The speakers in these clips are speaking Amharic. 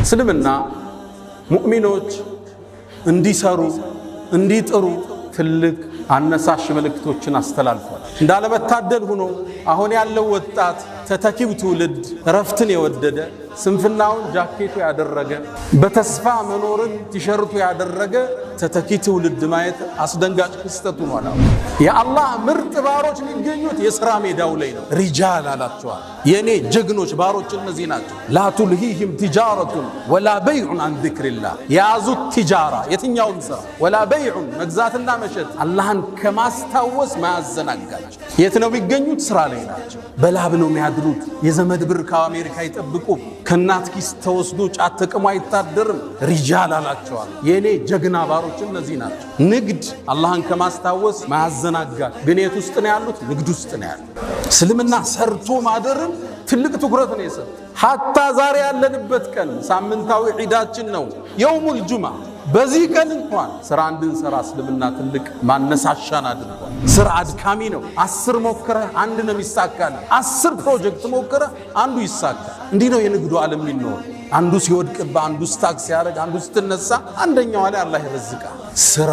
እስልምና ሙእሚኖች እንዲሰሩ እንዲጥሩ ትልቅ አነሳሽ መልእክቶችን አስተላልፏል። እንዳለመታደል ሆኖ አሁን ያለው ወጣት ተተኪው ትውልድ ረፍትን የወደደ ስንፍናውን ጃኬቱ ያደረገ በተስፋ መኖርን ቲሸርቱ ያደረገ ተተኪ ትውልድ ማየት አስደንጋጭ ክስተት ሆኗል። የአላህ ምርጥ ባሮች የሚገኙት የሥራ ሜዳው ላይ ነው። ሪጃል አላቸዋል። የኔ ጀግኖች ባሮች እነዚህ ናቸው። ላ ቱልሂህም ቲጃረቱን ወላ በይዑን አን ዚክሪላህ የያዙት ቲጃራ የትኛውም ሥራ ወላ በይዑን መግዛትና መሸጥ አላህን ከማስታወስ ማያዘናጋቸው። የት ነው የሚገኙት? ሥራ ላይ ናቸው። በላብ ነው የሚያድሩት። የዘመድ ብር ከአሜሪካ ይጠብቁ። ከናት ኪስ ተወስዶ ጫት ተቅሞ አይታደርም። ሪጃል አላቸዋል። የኔ ጀግና ባሮች እነዚህ ናቸው። ንግድ አላህን ከማስታወስ ማያዘናጋል። ግን የት ውስጥ ነው ያሉት? ንግድ ውስጥ ነው ያሉት። እስልምና ሰርቶ ማደርን ትልቅ ትኩረት ነው የሰጠው። ሐታ ዛሬ ያለንበት ቀን ሳምንታዊ ዒዳችን ነው የውሙል ጁምዓ። በዚህ ቀን እንኳን ስራ እንድንሰራ እስልምና ትልቅ ማነሳሻን አድርጓል። ስራ አድካሚ ነው። 10 ሞክረህ አንድ ነው የሚሳካል። 10 ፕሮጀክት ሞክረህ አንዱ ይሳካል። እንዲህ ነው የንግዱ ዓለም የሚኖር። አንዱ ሲወድቅብህ፣ አንዱ ስታክ ሲያደርግ፣ አንዱ ስትነሳ፣ አንደኛው ላይ አላህ ይረዝቃል። ስራ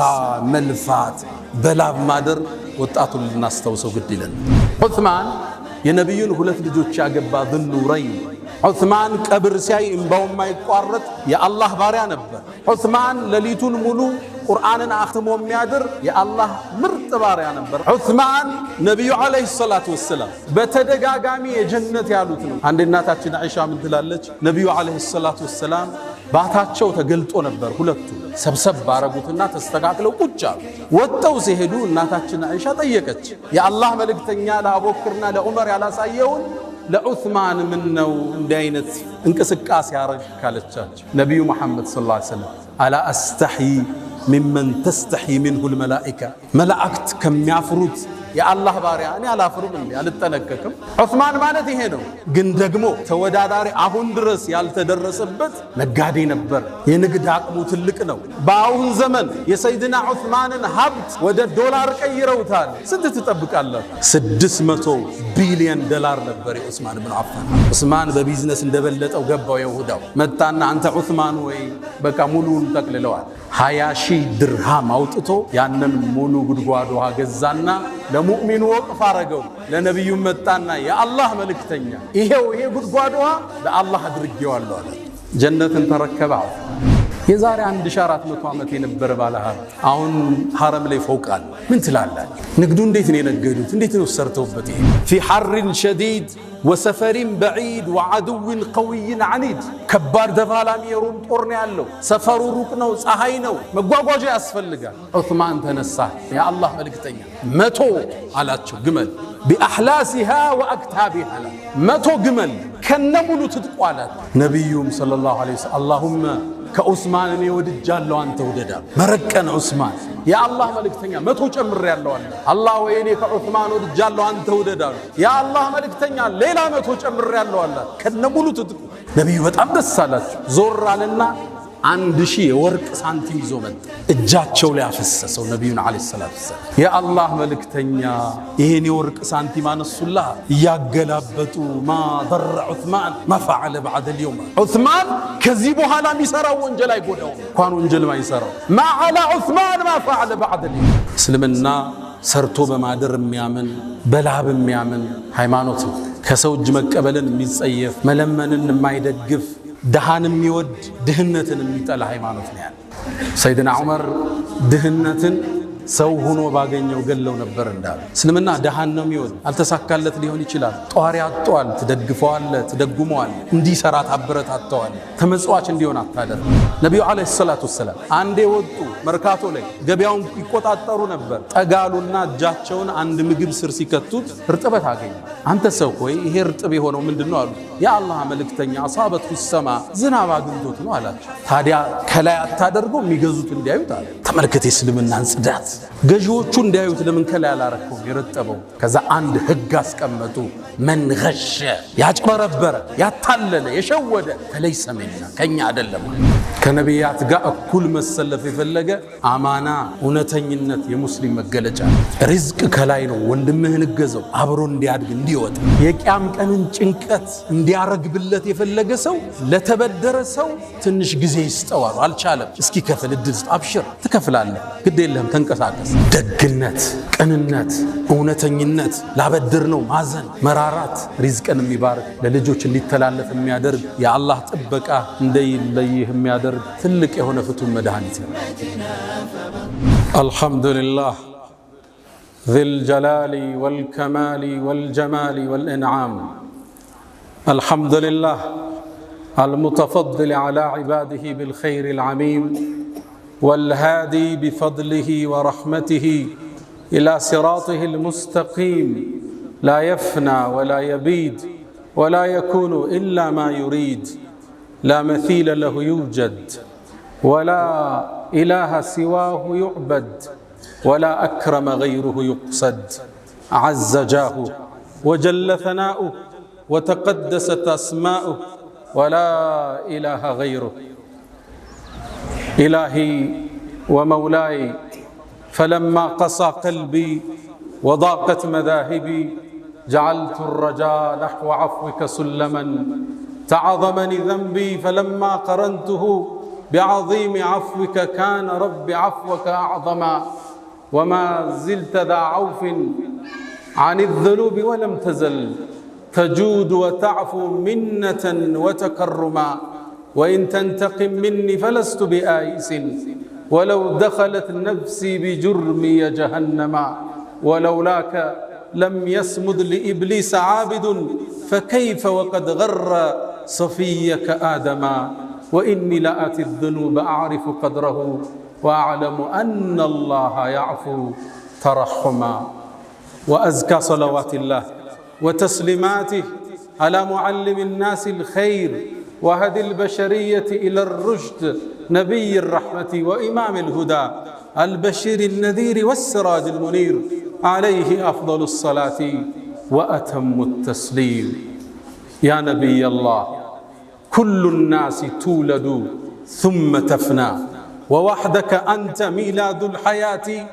መልፋት፣ በላብ ማደር ወጣቱን ልናስታውሰው ግድ ይለን። ዑስማን የነቢዩን 2 ልጆች ያገባ ዙኑረይን ዑስማን ቀብር ሲያይ እንባው የማይቋረጥ የአላህ ባሪያ ነበር። ዑስማን ሌሊቱን ሙሉ ቁርአንን አኽትሞ የሚያድር የአላህ ምርጥ ባሪያ ነበር። ዑስማን ነቢዩ ዓለይሂ ሰላቱ ወሰላም በተደጋጋሚ የጀነት ያሉት ነው። አንድ እናታችን አይሻ ምን ትላለች? ነቢዩ ዓለይሂ ሰላቱ ወሰላም ባታቸው ተገልጦ ነበር። ሁለቱ ሰብሰብ ባረጉትና ተስተካክለው ቁጭ አሉ። ወጥተው ሲሄዱ እናታችን አይሻ ጠየቀች፣ የአላህ መልእክተኛ ለአቡበክርና ለዑመር ያላሳየውን ለዑስማን ምን ነው እንዲህ አይነት እንቅስቃሴ ያረግ ካለቻቸው ነቢዩ መሐመድ ሰለላሁ ዐለይሂ ወሰለም አላ አስተሕይ ሚመን ተስተሕይ ሚንሁል መላኢካ መላእክት ከሚያፍሩት የአላህ ባሪያ እኔ አላፍርም እንዴ አልጠነቀቅም? ዑስማን ማለት ይሄ ነው። ግን ደግሞ ተወዳዳሪ አሁን ድረስ ያልተደረሰበት ነጋዴ ነበር። የንግድ አቅሙ ትልቅ ነው። በአሁን ዘመን የሰይድና ዑስማንን ሀብት ወደ ዶላር ቀይረውታል። ስንት ትጠብቃለህ? 600 ቢሊዮን ዶላር ነበር የዑስማን ብን አፋን። ዑስማን በቢዝነስ እንደበለጠው ገባው። የሁዳው መጣና አንተ ዑስማን ወይ በቃ ሙሉውን ጠቅልለዋል። 20 ሺህ ድርሃም አውጥቶ ያንን ሙሉ ጉድጓድ ውሃ ገዛና ለሙእሚኑ ወቅፍ አረገው። ለነቢዩ መጣና የአላህ መልእክተኛ ይሄ ጉድጓድ ውሃ ለአላህ አድርጌዋለሁ አለ። ጀነትን ተረከበ። የዛሬ 1400 ዓመት የነበረ ባለሀብት አሁን ሐረም ላይ ፎቅ አለ። ምን ትላላችሁ? ንግዱ እንዴት ነው የነገዱት? እንዴት ነው ሰርተውበት? ይሄ ፊ ሐርን ሸዲድ ወሰፈሪን በዒድ ወዐዱዊን ቀዊይን ዐኒድ ከባድ ተፋላሚ የሮም ጦር ነው ያለው። ሰፈሩ ሩቅ ነው፣ ፀሐይ ነው፣ መጓጓዣ ያስፈልጋል። ዑስማን ተነሳ። የአላህ መልእክተኛ 100 አላቸው ግመል ቢአሕላሲሃ ወአክታቢሃ 100 ግመል ከነሙሉ ትጥቋላት። ነቢዩም ሰለላሁ ዐለይሂ ወሰለም አላሁመ ከዑስማን እኔ ወድጃለሁ አንተ ውደዳ። መረቀን ዑስማን የአላህ መልእክተኛ 100 ጨምሬያለሁ አለ። አላህ ወይ እኔ ከዑስማን ወድጃለሁ አንተ ውደዳ። የአላህ መልእክተኛ ሌላ 100 ጨምሬያለሁ አለ። ከነሙሉ ትጥቁ ነቢዩ በጣም ደስ አላቸው። ዞር አለና 1000 የወርቅ ሳንቲም ይዞ መጣ። እጃቸው ላይ አፈሰሰው። ነቢዩን ዓለይሂ ሰላቱ ወሰላም የአላህ መልእክተኛ ይሄን የወርቅ ሳንቲም አነሱላህ እያገላበጡ ማ ضر ዑስማን ማ ፈዐለ በዐደ اليوم ዑስማን ከዚህ በኋላ የሚሰራው ወንጀል አይጎዳውም። እንኳን ወንጀል ማይሰራው ማ ዐላ ዑስማን ማ ፈዐለ በዐደ اليوم። እስልምና ሰርቶ በማደር የሚያምን በላብ የሚያምን ሃይማኖት ነው። ከሰው እጅ መቀበልን የሚጸየፍ መለመንን የማይደግፍ ድሃን የሚወድ ድህነትን የሚጠላ ሃይማኖት ነው ያለው። ሰይድና ዑመር ድህነትን ሰው ሆኖ ባገኘው ገለው ነበር እንዳሉ። እስልምና ድሃን ነው የሚወድ። አልተሳካለት ሊሆን ይችላል። ጧሪ አጥቷል፣ ትደግፈዋለህ፣ ትደጉመዋለህ፣ እንዲሰራ ታበረታተዋለህ። ተመጽዋች እንዲሆን አታደርግ። ነቢዩ ዓለይሂ ሰላቱ ወሰላም አንዴ ወጡ መርካቶ ላይ ገበያውን ይቆጣጠሩ ነበር። ጠጋሉና እጃቸውን አንድ ምግብ ስር ሲከቱት እርጥበት አገኙ። አንተ ሰው ሆይ ይሄ እርጥብ የሆነው ምንድነው አሉ። የአላህ መልእክተኛ አሳበቱ ሰማ ዝናብ አግኝቶት ነው አላቸው። ታዲያ ከላይ አታደርገው የሚገዙት እንዲያዩት አለ። ተመልከት የእስልምናን ጽዳት። ገዢዎቹ እንዲያዩት ለምን ከላይ አላረከው የረጠበው? ከዛ አንድ ህግ አስቀመጡ። من غش ያጭበረበረ ያታለለ የሸወደ فليس منا ከኛ አይደለም ከነቢያት ጋር እኩል መሰለፍ የፈለገ አማና እውነተኝነት የሙስሊም መገለጫ ሪዝቅ ከላይ ነው ወንድምህን እገዘው አብሮ እንዲያድግ እንዲወጣ የቂያም ቀንን ጭንቀት እንዲያረግብለት የፈለገ ሰው ለተበደረ ሰው ትንሽ ጊዜ ይስጠዋል አልቻለም እስኪ ከፍል እድል አብሽር ትከፍላለህ ግድ የለህም ተንቀሳቀስ ደግነት ቅንነት እውነተኝነት ላበድር ነው ማዘን መራራት ሪዝቅን የሚባርክ ለልጆች እንዲተላለፍ የሚያደርግ የአላህ ጥበቃ እንደይለይህ የሚያደርግ ትልቅ የሆነ ፍቱን መድኃኒት ነው አልহামዱሊላህ ذي الجلال والكمال والجمال والإنعام الحمد لله المتفضل على عباده بالخير العميم والهادي بفضله ورحمته إلى صراطه المستقيم لا يفنى ولا يبيد ولا يكون إلا ما يريد لا مثيل له يوجد ولا إله سواه يعبد ولا أكرم غيره يقصد عز جاهه وجل ثناؤه وتقدست أسماؤه ولا إله غيره إلهي ومولاي فلما قسى قلبي وضاقت مذاهبي جعلت الرجاء نحو عفوك سلما تعظمني ذنبي فلما قرنته بعظيم عفوك كان رب عفوك أعظما وما زلت ذا عوف عن الذنوب ولم تزل تجود وتعفو منة وتكرما وإن تنتقم مني فلست بآيس ولو دخلت نفسي بجرمي جهنما ولولاك لم يسمد لإبليس عابد فكيف وقد غر صفيك آدما وإني لآتي الذنوب أعرف قدره وأعلم أن الله يعفو ترحما وأزكى صلوات الله وتسليماته على معلم الناس الخير وهدي البشرية إلى الرشد نبي الرحمة وإمام الهدى البشير النذير والسراج المنير عليه أفضل الصلاة وأتم التسليم يا نبي الله كل الناس تولد ثم تفنى ووحدك أنت ميلاد الحياة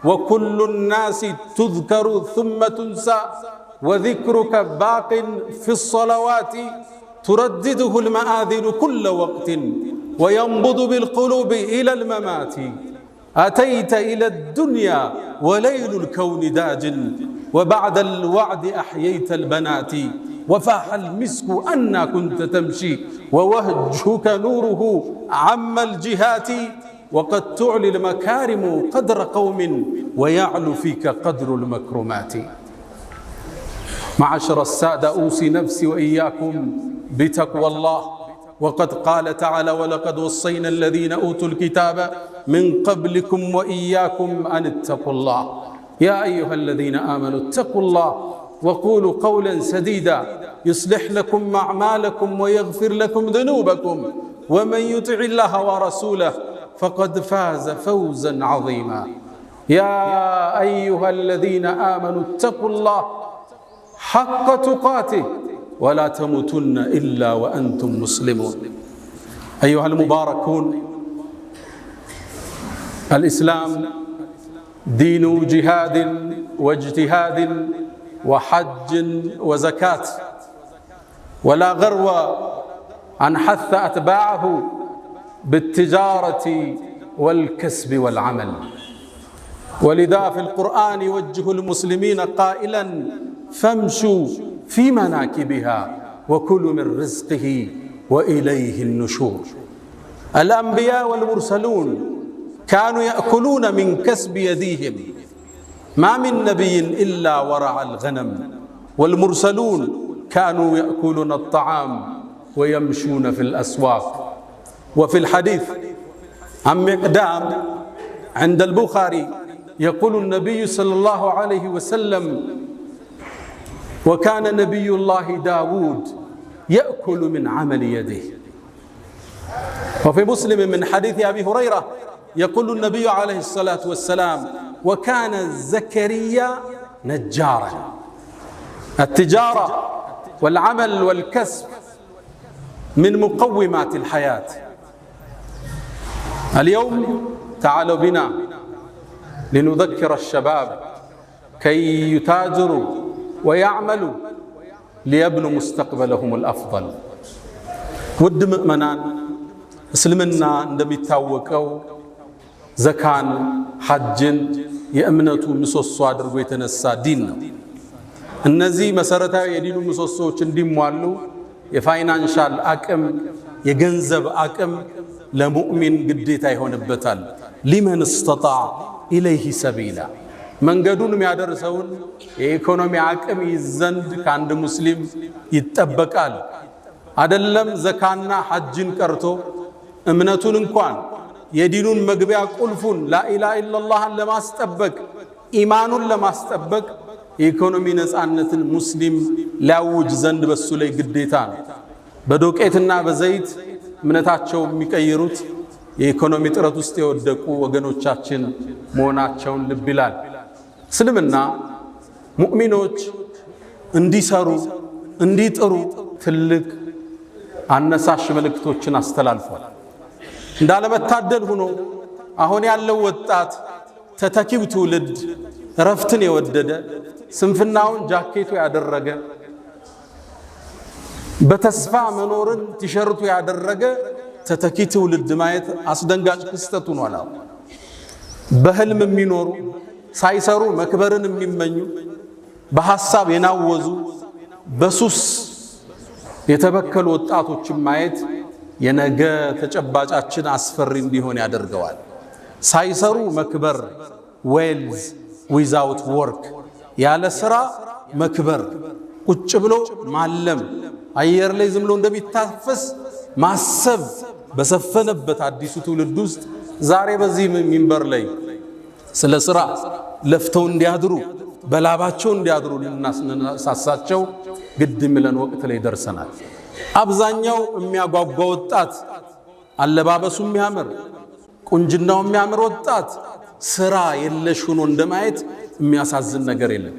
وكل الناس تذكر ثم تنسى وذكرك باق في الصلوات تردده المآذن كل وقت وينبض بالقلوب إلى الممات أتيت إلى الدنيا وليل الكون داج وبعد الوعد أحييت البنات وفاح المسك أنا كنت تمشي ووجهك نوره عم الجهات وقد تعلي المكارم قدر قوم ويعلو فيك قدر المكرمات معشر السادة أوصي نفسي وإياكم بتقوى الله وقد قال تعالى ولقد وصينا الذين أوتوا الكتاب من قبلكم وإياكم أن اتقوا الله يا أيها الذين آمنوا اتقوا الله وقولوا قولا سديدا يصلح لكم أعمالكم ويغفر لكم ذنوبكم ومن يطع الله ورسوله فقد فاز فوزا عظيما يا أيها الذين آمنوا اتقوا الله حق تقاته ولا تموتن إلا وأنتم مسلمون أيها المباركون الإسلام دين جهاد واجتهاد وحج وزكاة ولا غرو أن حث أتباعه بالتجارة والكسب والعمل ولذا في القرآن يوجه المسلمين قائلا فامشوا في مناكبها وكلوا من رزقه وإليه النشور الأنبياء والمرسلون كانوا يأكلون من كسب يديهم ما من نبي إلا ورع الغنم والمرسلون كانوا يأكلون الطعام ويمشون في الأسواق وفي الحديث عن مقدام عند البخاري يقول النبي صلى الله عليه وسلم وكان نبي الله داود يأكل من عمل يده وفي مسلم من حديث أبي هريرة يقول النبي عليه الصلاة والسلام وكان زكريا نجارا التجارة والعمل والكسب من مقومات الحياة. اليوم تعالوا بنا لنذكر الشباب كي يتاجروا ويعملوا ليبنوا مستقبلهم الأفضل. ود مؤمنان እስልምና እንደሚታወቀው ዘካን ሐጅን የእምነቱ ምሰሶ አድርጎ የተነሳ ዲን ነው። እነዚህ መሰረታዊ የዲኑ ምሰሶዎች እንዲሟሉ የፋይናንሻል አቅም የገንዘብ አቅም ለሙእሚን ግዴታ ይሆንበታል። ሊመን استطاع ኢለይሂ ሰቢላ መንገዱን የሚያደርሰውን የኢኮኖሚ አቅም ይዘንድ ከአንድ ሙስሊም ይጠበቃል። አይደለም ዘካና ሐጅን ቀርቶ እምነቱን እንኳን የዲኑን መግቢያ ቁልፉን ላኢላሃ ኢላላህን ለማስጠበቅ ኢማኑን ለማስጠበቅ የኢኮኖሚ ነፃነትን ሙስሊም ሊያውጅ ዘንድ በሱ ላይ ግዴታ ነው። በዶቄትና በዘይት እምነታቸው የሚቀይሩት የኢኮኖሚ ጥረት ውስጥ የወደቁ ወገኖቻችን መሆናቸውን ልብ ይላል። እስልምና ሙእሚኖች እንዲሰሩ እንዲጥሩ ትልቅ አነሳሽ መልእክቶችን አስተላልፏል። እንዳለመታደል ሆኖ አሁን ያለው ወጣት ተተኪው ትውልድ ረፍትን የወደደ ስንፍናውን ጃኬቱ ያደረገ በተስፋ መኖርን ቲሸርቱ ያደረገ ተተኪ ትውልድ ማየት አስደንጋጭ ክስተት ሆኗል። በህልም የሚኖሩ ሳይሰሩ መክበርን የሚመኙ በሐሳብ የናወዙ በሱስ የተበከሉ ወጣቶችን ማየት የነገ ተጨባጫችን አስፈሪ እንዲሆን ያደርገዋል። ሳይሰሩ መክበር ዌልዝ ዊዛውት ወርክ ያለ ስራ መክበር ቁጭ ብሎ ማለም አየር ላይ ዝም ብሎ እንደሚታፈስ ማሰብ በሰፈነበት አዲሱ ትውልድ ውስጥ ዛሬ በዚህ ሚንበር ላይ ስለ ስራ ለፍተው እንዲያድሩ በላባቸው እንዲያድሩ ልናሳሳቸው ግድ የሚለን ወቅት ላይ ደርሰናል። አብዛኛው የሚያጓጓ ወጣት አለባበሱ የሚያምር ቁንጅናው የሚያምር ወጣት ስራ የለሽ ሆኖ እንደማየት የሚያሳዝን ነገር የለም።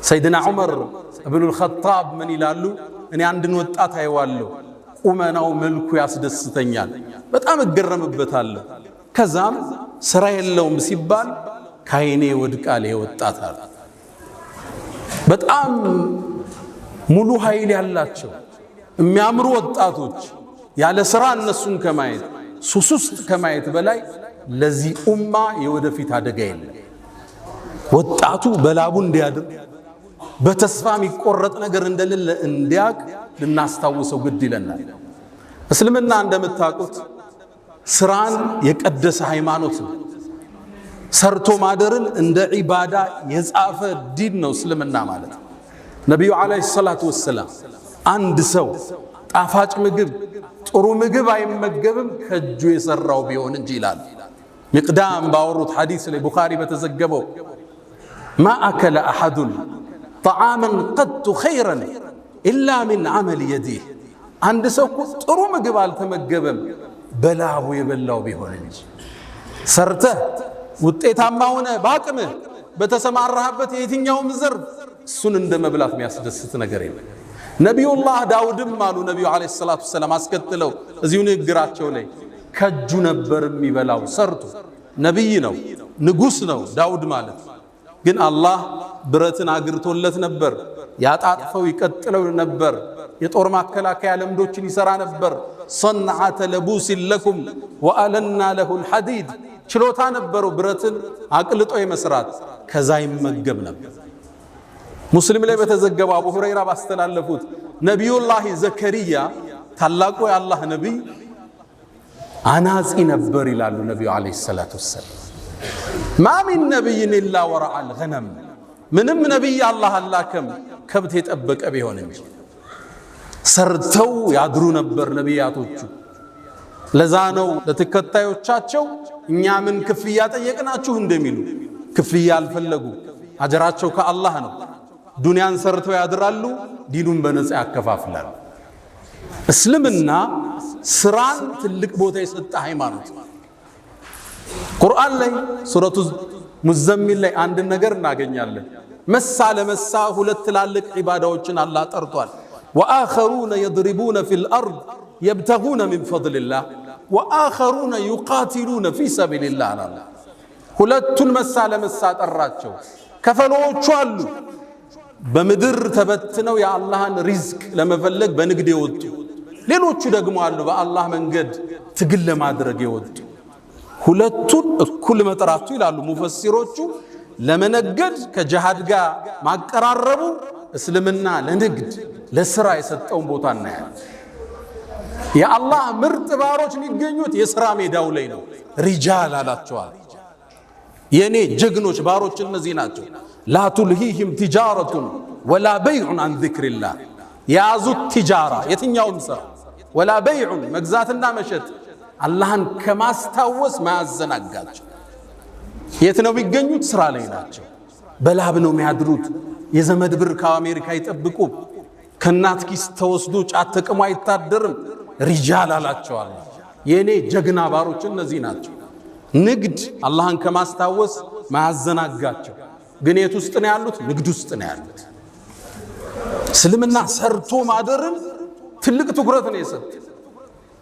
ሰይድና ዑመር ኢብኑል ኸጣብ ምን ይላሉ? እኔ አንድን ወጣት አይዋለሁ፣ ቁመናው መልኩ ያስደስተኛል፣ በጣም እገረምበታለሁ። ከዛም ስራ የለውም ሲባል ካይኔ ወድቃል ወጣት አለ። በጣም ሙሉ ኃይል ያላቸው የሚያምሩ ወጣቶች ያለ ስራ እነሱን ከማየት ሱስ ውስጥ ከማየት በላይ ለዚህ ኡማ የወደፊት አደጋ የለም። ወጣቱ በላቡ እንዲያድር በተስፋ የሚቆረጥ ነገር እንደሌለ እንዲያቅ ልናስታውሰው ግድ ይለናል። እስልምና እንደምታውቁት ስራን የቀደሰ ሃይማኖት ነው። ሰርቶ ማደርን እንደ ዒባዳ የጻፈ ዲን ነው እስልምና ማለት። ነቢዩ ዓለይሂ ሰላቱ ወሰላም አንድ ሰው ጣፋጭ ምግብ ጥሩ ምግብ አይመገብም ከእጁ የሰራው ቢሆን እንጂ ይላል። ሚቅዳም ባወሩት ሐዲስ ላይ ቡኻሪ በተዘገበው ማ አከለ አሐዱን ጠዓመን ቀጡ ኸይረን ኢላ ሚን ዐመል የዲህ አንድ ሰው ጥሩ ምግብ አልተመገበም በላቡ የበላው ቢሆን እንጂ። ሰርተህ ውጤታማ ሆነ በአቅምህ በተሰማራህበት የትኛውም ዘርፍ እሱን እንደ መብላት የሚያስደስት ነገር የለም። ነቢዩላህ ዳውድም አሉ ነቢዩ ዓለይሂ ሰላቱ ወሰላም አስከትለው እዚሁ ንግግራቸው ላይ ከእጁ ነበር የሚበላው ሰርቶ። ነቢይ ነው ንጉሥ ነው ዳውድ ማለት ግን አላህ ብረትን አግርቶለት ነበር። ያጣጥፈው ይቀጥለው ነበር። የጦር ማከላከያ ለምዶችን ይሰራ ነበር። ሰንዓተ ለቡሲን ለኩም ወአለና ለሁል ሐዲድ ችሎታ ነበረው ብረትን አቅልጦ የመስራት። ከዛ ይመገብ ነበር። ሙስሊም ላይ በተዘገበው አቡ ሁረይራ ባስተላለፉት ነቢዩላህ ዘከሪያ ታላቁ የአላህ ነቢይ አናጺ ነበር ይላሉ ነቢዩ ዓለይሂ ሰላቱ ወሰላም። ማ ሚን ነቢይን ኢላ ወረዐል ገነም ምንም ነቢይ አላህ አላከም ከብት የጠበቀ ቢሆን እንጂ። ሰርተው ያድሩ ነበር ነቢያቶቹ። ለዛ ነው ለተከታዮቻቸው እኛ ምን ክፍያ ጠየቅናችሁ እንደሚሉ ክፍያ አልፈለጉ። አጀራቸው ከአላህ ነው። ዱንያን ሰርተው ያድራሉ፣ ዲኑን በነፃ ያከፋፍላሉ። እስልምና ስራን ትልቅ ቦታ የሰጠ ሃይማኖት። ቁርአን ላይ ሱረቱ ሙዘሚል ላይ አንድ ነገር እናገኛለን። መሳ ለመሳ ሁለት ትላልቅ ዒባዳዎችን አላህ ጠርቷል። ወአኸሩነ የድሪቡነ ፊል አርድ የብተጉነ ሚን ፈድሊላህ ወአኸሩነ ዩቃቲሉነ ፊ ሰቢልላህ አላህ። ሁለቱን መሳ ለመሳ ጠራቸው። ከፈሎቹ አሉ በምድር ተበትነው የአላህን ሪዝቅ ለመፈለግ በንግድ የወጡ፣ ሌሎቹ ደግሞ አሉ በአላህ መንገድ ትግል ለማድረግ የወጡ። ሁለቱን እኩል መጥራቱ ይላሉ ሙፈሲሮቹ ለመነገድ ከጅሃድ ጋር ማቀራረቡ እስልምና ለንግድ ለስራ የሰጠውን ቦታ እናያለን። የአላህ ምርጥ ባሮች የሚገኙት የሥራ ሜዳው ላይ ነው። ሪጃል አላቸዋል። የኔ ጀግኖች ባሮች እነዚህ ናቸው። ላ ቱልሂህም ቲጃረቱን ወላ በይዑን አን ዚክሪላህ። የያዙት ቲጃራ የትኛውም ሥራ ወላ በይዑን መግዛትና መሸጥ አላህን ከማስታወስ ማያዘናጋቸው። የት ነው የሚገኙት? ስራ ላይ ናቸው። በላብ ነው የሚያድሩት። የዘመድ ብር ከአሜሪካ አይጠብቁም። ከእናት ኪስ ተወስዶ ጫት ተቅሞ አይታደርም። ሪጃል አላቸዋል። የኔ ጀግና ባሮች እነዚህ ናቸው። ንግድ አላህን ከማስታወስ ማያዘናጋቸው። ግን የት ውስጥ ነው ያሉት? ንግድ ውስጥ ነው ያሉት። እስልምና ሰርቶ ማደርን ትልቅ ትኩረት ነው የሰጠ።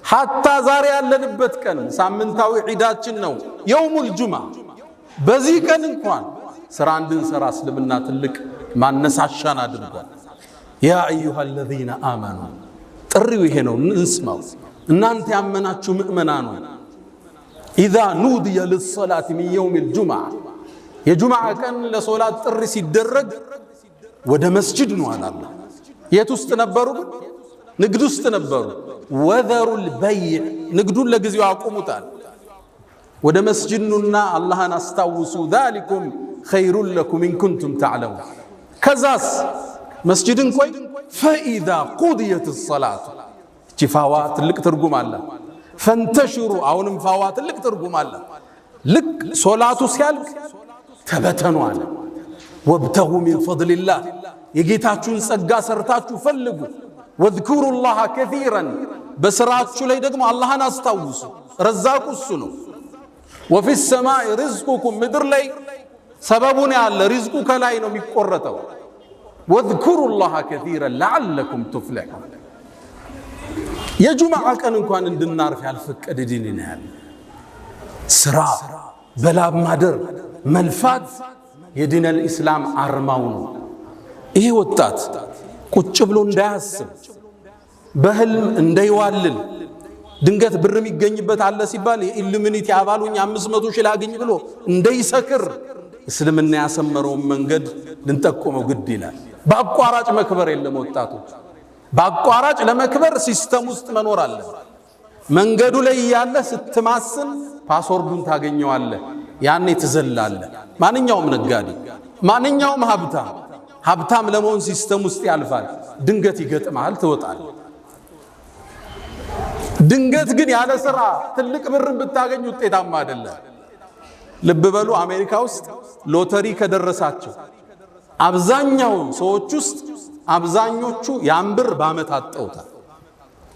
ሐታ ዛሬ ያለንበት ቀን ሳምንታዊ ዒዳችን ነው የውሙል ጁማ። በዚህ ቀን እንኳን ስራ እንድንሰራ እስልምና ትልቅ ማነሳሻን አድርጓል። ያ አዩሃ አለዚነ አመኑ፣ ጥሪው ይሄ ነው፣ እንስማው። እናንተ ያመናችሁ ምእመናኑ ኢዛ ኑድየ ሊሰላት ሚን የውሚል ጁምዓ፣ የጁምዓ ቀን ለሶላት ጥሪ ሲደረግ ወደ መስጂድ ነው አላህ። የት ውስጥ ነበሩ? ንግድ ውስጥ ነበሩ። ወዘሩል በይዕ፣ ንግዱን ለጊዜው አቁሙታል። ወደ መስጂድ ኑና አላህን አስታውሱ። ዛሊኩም ኸይሩን ለኩም ኢን ኩንቱም ተዕለሙን። ከዛስ መስጂድን ቆይ ፈኢዛ ቁድየት ሰላቱ፣ እቺ ፋዋ ትልቅ ትርጉም አለ። ፈንተሽሩ፣ አሁንም ፋዋ ትልቅ ትርጉም አለ። ልክ ሶላቱ ሲያልቅ ተበተኑ አለ። ወብተጉ ሚን ፈድሊላህ፣ የጌታችሁን ጸጋ ሰርታችሁ ፈልጉ። ወዝኩሩላህ ከሲረን፣ በስራችሁ ላይ ደግሞ አላህን አስታውሱ። ረዛቁ እሱ ነው። ወፊ ሰማይ ሪዝቁኩም፣ ምድር ላይ ሰበቡን ያለ ሪዝቁ ከላይ ነው የሚቆረጠው። ወዝኩሩላህ ከሲረን ለዓለኩም ቱፍሊሑን። የጁምዓ ቀን እንኳን እንድናርፍ ያልፈቀደ ዲን ነው ያለ። ስራ በላብ ማደር መልፋት የዲነል ኢስላም አርማው ነው። ይሄ ወጣት ቁጭ ብሎ እንዳያስብ፣ በህልም እንዳይዋልል፣ ድንገት ብር የሚገኝበት አለ ሲባል የኢሉሚኒቲ አባሉኝ 500 ሺህ ላገኝ ብሎ እንዳይሰክር እስልምና ያሰመረውን መንገድ ልንጠቆመው ግድ ይላል። በአቋራጭ መክበር የለም። ወጣቶች በአቋራጭ ለመክበር ሲስተም ውስጥ መኖር አለ። መንገዱ ላይ ያለ ስትማስል ፓስወርዱን ታገኘዋለህ። ያኔ ትዘላለህ። ማንኛውም ነጋዴ፣ ማንኛውም ሀብታም ለመሆን ሲስተም ውስጥ ያልፋል። ድንገት ይገጥማል፣ ትወጣለህ። ድንገት ግን ያለ ስራ ትልቅ ብርን ብታገኝ ውጤታማ አይደለም። ልብ በሉ፣ አሜሪካ ውስጥ ሎተሪ ከደረሳቸው አብዛኛው ሰዎች ውስጥ አብዛኞቹ ያን ብር በዓመት አጠውታል።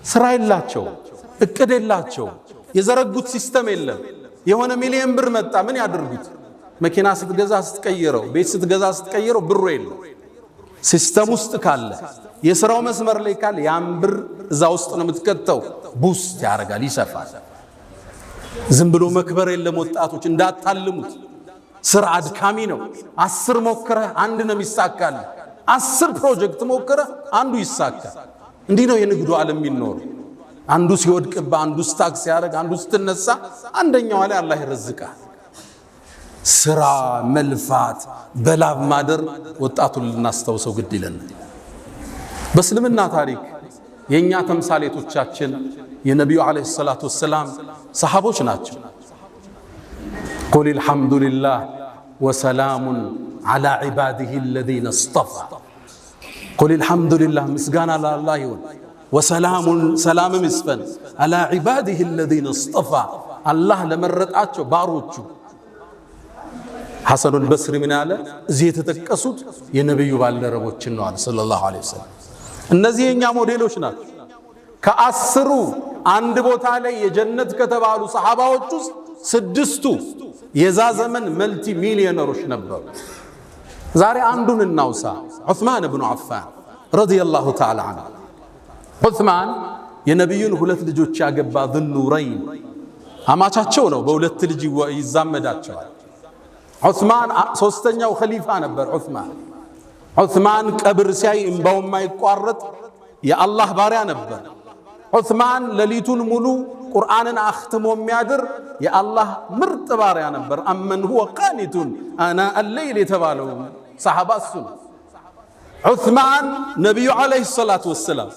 ስራ የላቸው፣ እቅድ የላቸው፣ የዘረጉት ሲስተም የለም። የሆነ ሚሊዮን ብር መጣ፣ ምን ያድርጉት? መኪና ስትገዛ ስትቀይረው፣ ቤት ስትገዛ ስትቀይረው ብሩ የለም። ሲስተም ውስጥ ካለ የሥራው መስመር ላይ ካለ ያን ብር እዛ ውስጥ ነው የምትከተው። ቡስት ያደርጋል፣ ይሰፋል። ዝም ብሎ መክበር የለም። ወጣቶች እንዳታልሙት። ስራ አድካሚ ነው። 10 ሞክረህ አንድ ነው የሚሳካል። 10 ፕሮጀክት ሞክረህ አንዱ ይሳካል። እንዲህ ነው የንግዱ ዓለም የሚኖረው። አንዱ ሲወድቅባ፣ አንዱ ስታክ ሲያደርግ፣ አንዱ ስትነሳ፣ አንደኛው ላይ አላህ ይረዝቃል። ስራ መልፋት፣ በላብ ማደር ወጣቱን ልናስታውሰው ግድ ይለናል። በእስልምና ታሪክ የእኛ ተምሳሌቶቻችን የነቢዩ ዓለይሂ ሰላቱ ወሰላም ሰሓቦች ናቸው። ቁል አልሐምዱሊላህ ወሰላሙን ዓላ ዒባዲሂ አለዚነ እስጠፋ። ቁል አልሐምዱሊላህ፣ ምስጋና ለአላህ ይሁን፣ ወሰላሙን፣ ሰላምም ይስፈን፣ ዓላ ዒባዲሂ አለዚነ እስጠፋ፣ አላህ ለመረጣቸው ባሮቹ። ሐሰኑል በስሪ ምን ያለ? እዚህ የተጠቀሱት የነቢዩ ባልደረቦችን ነው አለ ሰለላሁ ዐለይሂ ወሰለም። እነዚህ የኛ ሞዴሎች ናቸው። ከ10ሩ አንድ ቦታ ላይ የጀነት ከተባሉ ሰሃባዎች ውስጥ 6ቱ የዛ ዘመን መልቲ ሚሊዮነሮች ነበሩ። ዛሬ አንዱን እናውሳ። ዑስማን ብኑ አፋን ረዲየላሁ ተዓላ ዐንሁ። ዑስማን የነቢዩን ሁለት ልጆች ያገባ ዙኑረይን አማቻቸው ነው። በሁለት ልጅ ይዛመዳቸዋል። ዑስማን ሶስተኛው ኸሊፋ ነበር። ዑስማን ቀብር ሲያይ እንባው የማይቋረጥ የአላህ ባሪያ ነበር። ዑስማን ሌሊቱን ሙሉ ቁርአንን አኽትሞ የሚያድር የአላህ ምርጥ ባሪያ ነበር። አመን ሁወ ቃኒቱን አና አለይል የተባለው ሰሓባ እሱ ነው። ዑስማን ነቢዩ ዓለይሂ ሰላቱ ወሰላም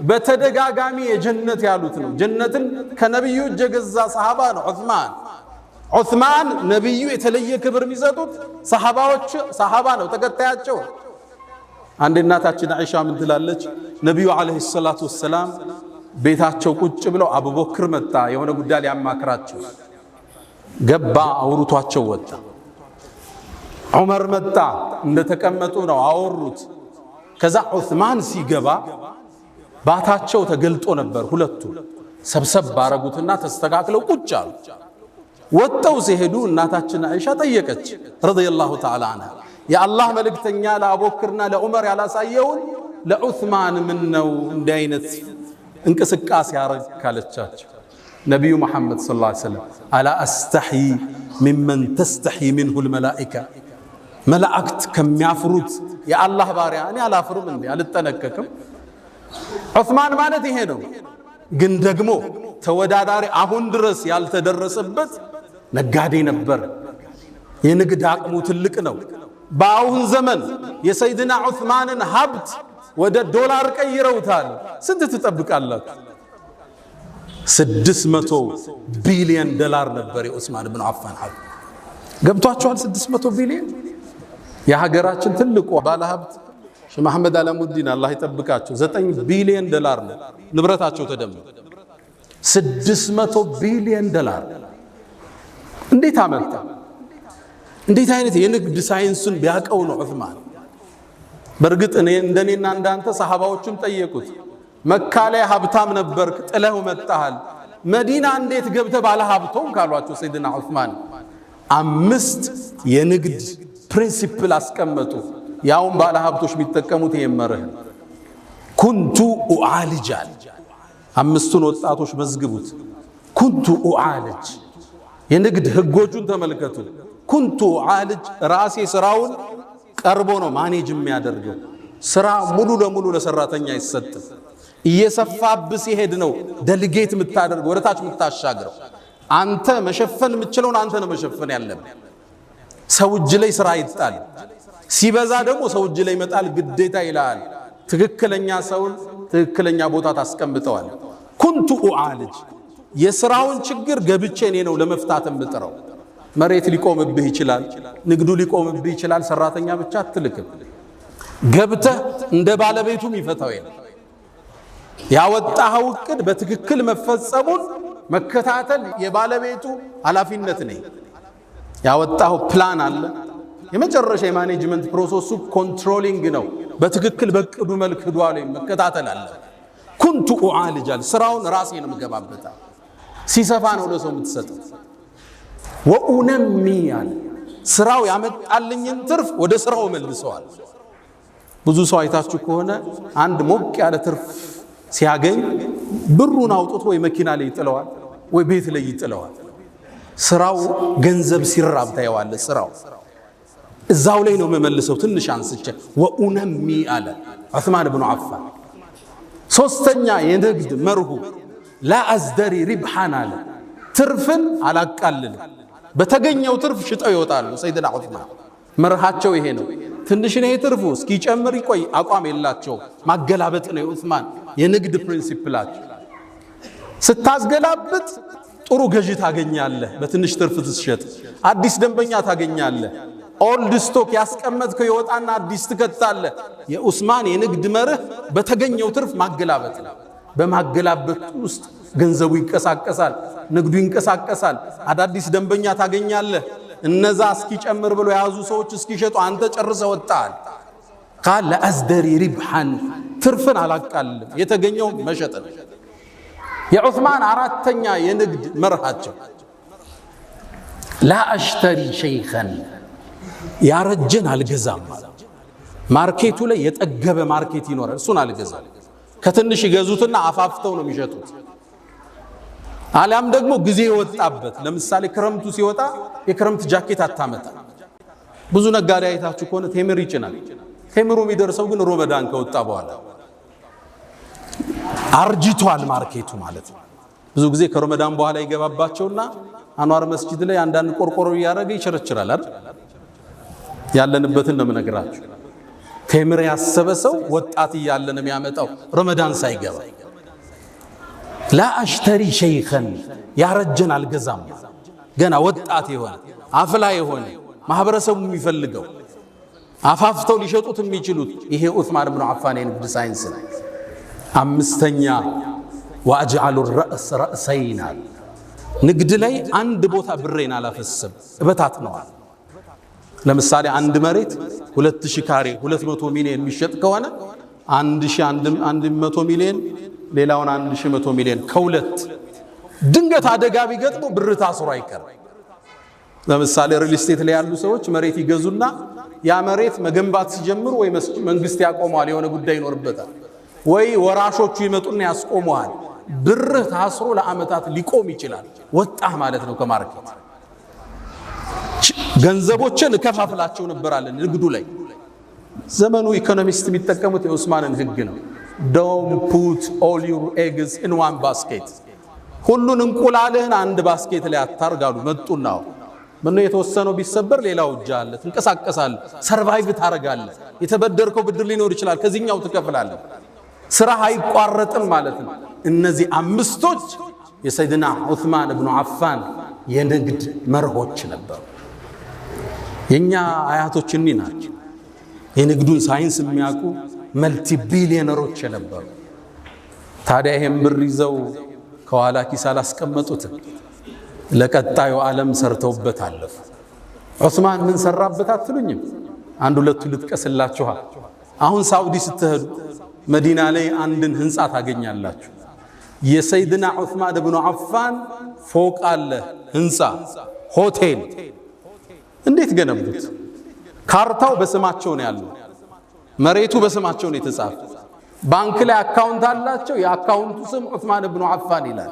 በተደጋጋሚ የጀነት ያሉት ነው። ጀነትን ከነቢዩ እጅ የገዛ ሰሓባ ነው ዑስማን። ነቢዩ የተለየ ክብር የሚሰጡት ሰሓባ ነው፣ ተከታያቸው። አንድ እናታችን አይሻ ምን ትላለች? ነቢዩ ዓለይሂ ሰላቱ ወሰላም ቤታቸው ቁጭ ብለው አቡበክር መጣ፣ የሆነ ጉዳይ ሊያማክራቸው ገባ፣ አውርቷቸው ወጣ። ዑመር መጣ፣ እንደተቀመጡ ነው አወሩት። ከዛ ዑስማን ሲገባ ባታቸው ተገልጦ ነበር። ሁለቱ ሰብሰብ ባረጉትና ተስተካክለው ቁጭ አሉ። ወጣው ሲሄዱ እናታችን አይሻ ጠየቀች ረዲየላሁ ተዓላ ዐንሃ፣ የአላህ መልእክተኛ ለአቡበክርና ለዑመር ያላሳየውን ለዑስማን ምን ነው እንዲህ አይነት እንቅስቃሴ ያረግ ካለቻቸው፣ ነቢዩ መሐመድ ሰለላሁ ዐለይሂ ወሰለም አላ አስተሕይ ሚመን ተስተሕይ ሚንሁ ልመላኢካ፣ መላእክት ከሚያፍሩት የአላህ ባሪያ እኔ አላፍርም እንዴ? አልጠነቀቅም? ዑስማን ማለት ይሄ ነው። ግን ደግሞ ተወዳዳሪ አሁን ድረስ ያልተደረሰበት ነጋዴ ነበር። የንግድ አቅሙ ትልቅ ነው። በአሁን ዘመን የሰይድና ዑስማንን ሀብት ወደ ዶላር ቀይረውታል። ስንት ትጠብቃላችሁ? 600 ቢሊዮን ዶላር ነበር የዑስማን ብኑ አፋን ሀብት። ገብቷችኋል? 600 ቢሊዮን። የሀገራችን ትልቁ ባለሀብት ሼህ መሐመድ አላሙዲን አላህ ይጠብቃቸው 9 ቢሊዮን ዶላር ነው ንብረታቸው ተደምሮ 600 ቢሊዮን ዶላር እንዴት አመጣ? እንዴት አይነት የንግድ ሳይንሱን ቢያቀው ነው ዑስማን። በርግጥ እንደኔና እንዳንተ ሰሃባዎቹም ጠየቁት፣ መካ ላይ ሀብታም ነበርክ ጥለው መጣሃል፣ መዲና እንዴት ገብተህ ባለ ሀብቶም ካሏቸው ሰይድና ዑስማን 5 የንግድ ፕሪንሲፕል አስቀመጡ። ያውም ባለ ሀብቶች የሚጠቀሙት የመረህ ኩንቱ ኡዓልጃል 5ቱን ወጣቶች መዝግቡት። ኩንቱ ኡዓልጅ የንግድ ህጎቹን ተመልከቱ። ኩንቱ ኡዓልጅ ራሴ ስራውን ቀርቦ ነው ማኔጅ የሚያደርገው። ስራ ሙሉ ለሙሉ ለሰራተኛ አይሰጥም። እየሰፋብህ ሲሄድ ነው ደልጌት የምታደርገው፣ ወደታች የምታሻግረው። አንተ መሸፈን የምትችለውን አንተ ነው መሸፈን ያለብህ። ሰው እጅ ላይ ስራ ይጣል፣ ሲበዛ ደግሞ ሰው እጅ ላይ መጣል ግዴታ ይላል። ትክክለኛ ሰውን ትክክለኛ ቦታ ታስቀምጠዋል። ኩንቱ ኡዓልጅ የስራውን ችግር ገብቼ እኔ ነው ለመፍታት የምጥረው። መሬት ሊቆምብህ ይችላል፣ ንግዱ ሊቆምብህ ይችላል። ሰራተኛ ብቻ አትልክም። ገብተህ እንደ ባለቤቱም ይፈታው የለም። ያወጣኸው እቅድ በትክክል መፈጸሙን መከታተል የባለቤቱ ኃላፊነት ነው። ያወጣኸው ፕላን አለ። የመጨረሻ የማኔጅመንት ፕሮሰሱ ኮንትሮሊንግ ነው። በትክክል በቅዱ መልክ ሄዷል መከታተል አለ። ኩንቱ ኡዓልጃል ስራውን ራሴ ነው የምገባበታ። ሲሰፋ ነው ለሰው የምትሰጠው። ወኡነሚ ያለ ስራው ያመጣልኝን ትርፍ ወደ ስራው መልሰዋል። ብዙ ሰው አይታችሁ ከሆነ አንድ ሞቅ ያለ ትርፍ ሲያገኝ ብሩን አውጥቶ ወይ መኪና ላይ ይጥለዋል ወይ ቤት ላይ ይጥለዋል። ስራው ገንዘብ ሲራብ ታየዋለ። ስራው እዛው ላይ ነው መመልሰው። ትንሽ አንስቼ ወኡነሚ አለ ዑስማን ብኑ አፋን። ሶስተኛ የንግድ መርሁ ላ አዝደሪ ሪብሓን አለ ትርፍን አላቃልልም። በተገኘው ትርፍ ሽጠው ይወጣሉ። ሰይድና ዑስማን መርሃቸው ይሄ ነው። ትንሽ ነው ትርፉ እስኪጨምር ይቆይ አቋም የላቸው። ማገላበጥ ነው የዑስማን የንግድ ፕሪንሲፕላቸው። ስታስገላብጥ ጥሩ ገዢ ታገኛለህ፣ በትንሽ ትርፍ ትሸጥ። አዲስ ደንበኛ ታገኛለህ። ኦልድ ስቶክ ያስቀመጥከው ይወጣና አዲስ ትከታለህ። የዑስማን የንግድ መርህ በተገኘው ትርፍ ማገላበጥ ነው። በማገላበጥ ውስጥ ገንዘቡ ይንቀሳቀሳል፣ ንግዱ ይንቀሳቀሳል። አዳዲስ ደንበኛ ታገኛለህ። እነዛ እስኪጨምር ብሎ የያዙ ሰዎች እስኪሸጡ አንተ ጨርሰህ ወጣል። ቃል ለአዝደሪ ሪብሓን ትርፍን አላቃልልም፣ የተገኘው መሸጥ ነው። የዑስማን አራተኛ የንግድ መርሃቸው ላ አሽተሪ ሸይኸን ያረጀን አልገዛም ማለት ማርኬቱ ላይ የጠገበ ማርኬት ይኖራል እሱን አልገዛም ከትንሽ ይገዙትና አፋፍተው ነው የሚሸጡት አለም ደግሞ ጊዜ ወጣበት ለምሳሌ ክረምቱ ሲወጣ የክረምት ጃኬት አታመጣ ብዙ ነጋዴ አይታችሁ ከሆነ ቴምር ይጭናል ቴምሩ የሚደርሰው ግን ረመዳን ከወጣ በኋላ አርጅቷል ማርኬቱ ማለት ነው ብዙ ጊዜ ከረመዳን በኋላ ይገባባቸውና አንዋር መስጂድ ላይ አንዳንድ ቆርቆሮ ያረገ ይቸርችራል አይደል ያለንበትን ነው የምነግራችሁ ቴምር ያሰበ ሰው ወጣት ይያለ ነው የሚያመጣው ረመዳን ሳይገባ ላ አሽተሪ ሸይኸን ያረጀን አልገዛም ገና ወጣት ይሆን አፍላ ይሆን ማህበረሰቡ የሚፈልገው አፋፍተው ሊሸጡት የሚችሉት ይሄ ዑስማን ኢብኑ አፋን የንግድ ሳይንስ ነው አምስተኛ ወአጅዐሉ الرأس رأسين ንግድ ላይ አንድ ቦታ ብሬን አላፈስም እበታት ነው ለምሳሌ አንድ መሬት 2000 ካሬ 200 ሚሊዮን የሚሸጥ ከሆነ 1100 ሚሊዮን ሌላውን 1100 ሚሊዮን ከሁለት ድንገት አደጋ ቢገጥሙ ብር ታስሮ አይቀር ለምሳሌ ሪል ስቴት ላይ ያሉ ሰዎች መሬት ይገዙና ያ መሬት መገንባት ሲጀምሩ ወይ መንግስት ያቆመዋል የሆነ ጉዳይ ይኖርበታል ወይ ወራሾቹ ይመጡና ያስቆመዋል ብር ታስሮ ለአመታት ሊቆም ይችላል ወጣህ ማለት ነው ከማርኬት ገንዘቦችን ከፋፍላቸው ነበርአለን ንግዱ ላይ ዘመኑ ኢኮኖሚስት የሚጠቀሙት የዑስማንን ህግ ነው don't put all your eggs in one basket ሁሉን እንቁላልህን አንድ ባስኬት ላይ አታርጋሉ መጡና ምነው የተወሰነው ቢሰበር ሌላው እጃለ ትንቀሳቀሳለ ሰርቫይቭ ታረጋለ የተበደርከው ብድር ሊኖር ይችላል ከዚህኛው ትከፍላለህ ስራ አይቋረጥም ማለት ነው እነዚህ አምስቶች የሰይድና ዑስማን ኢብኑ አፋን የንግድ መርሆች ነበሩ የኛ አያቶች እኒ ናቸው የንግዱን ሳይንስ የሚያውቁ መልቲ ቢሊዮነሮች ነበሩ ታዲያ ይሄን ብር ይዘው ከኋላ ኪስ አላስቀመጡት ለቀጣዩ ዓለም ሰርተውበት አለፉ ዑስማን ምን ሰራበት አትሉኝም አንድ ሁለቱ ልጥቀስላችሁ አሁን ሳውዲ ስትሄዱ መዲና ላይ አንድን ህንጻ ታገኛላችሁ የሰይድና ዑስማን ኢብኑ አፋን ፎቅ አለ ህንጻ ሆቴል እንዴት ገነቡት ካርታው በስማቸው ነው ያለው መሬቱ በስማቸው ነው የተጻፈው ባንክ ላይ አካውንት አላቸው የአካውንቱ ስም ዑስማን ኢብኑ አፋን ይላል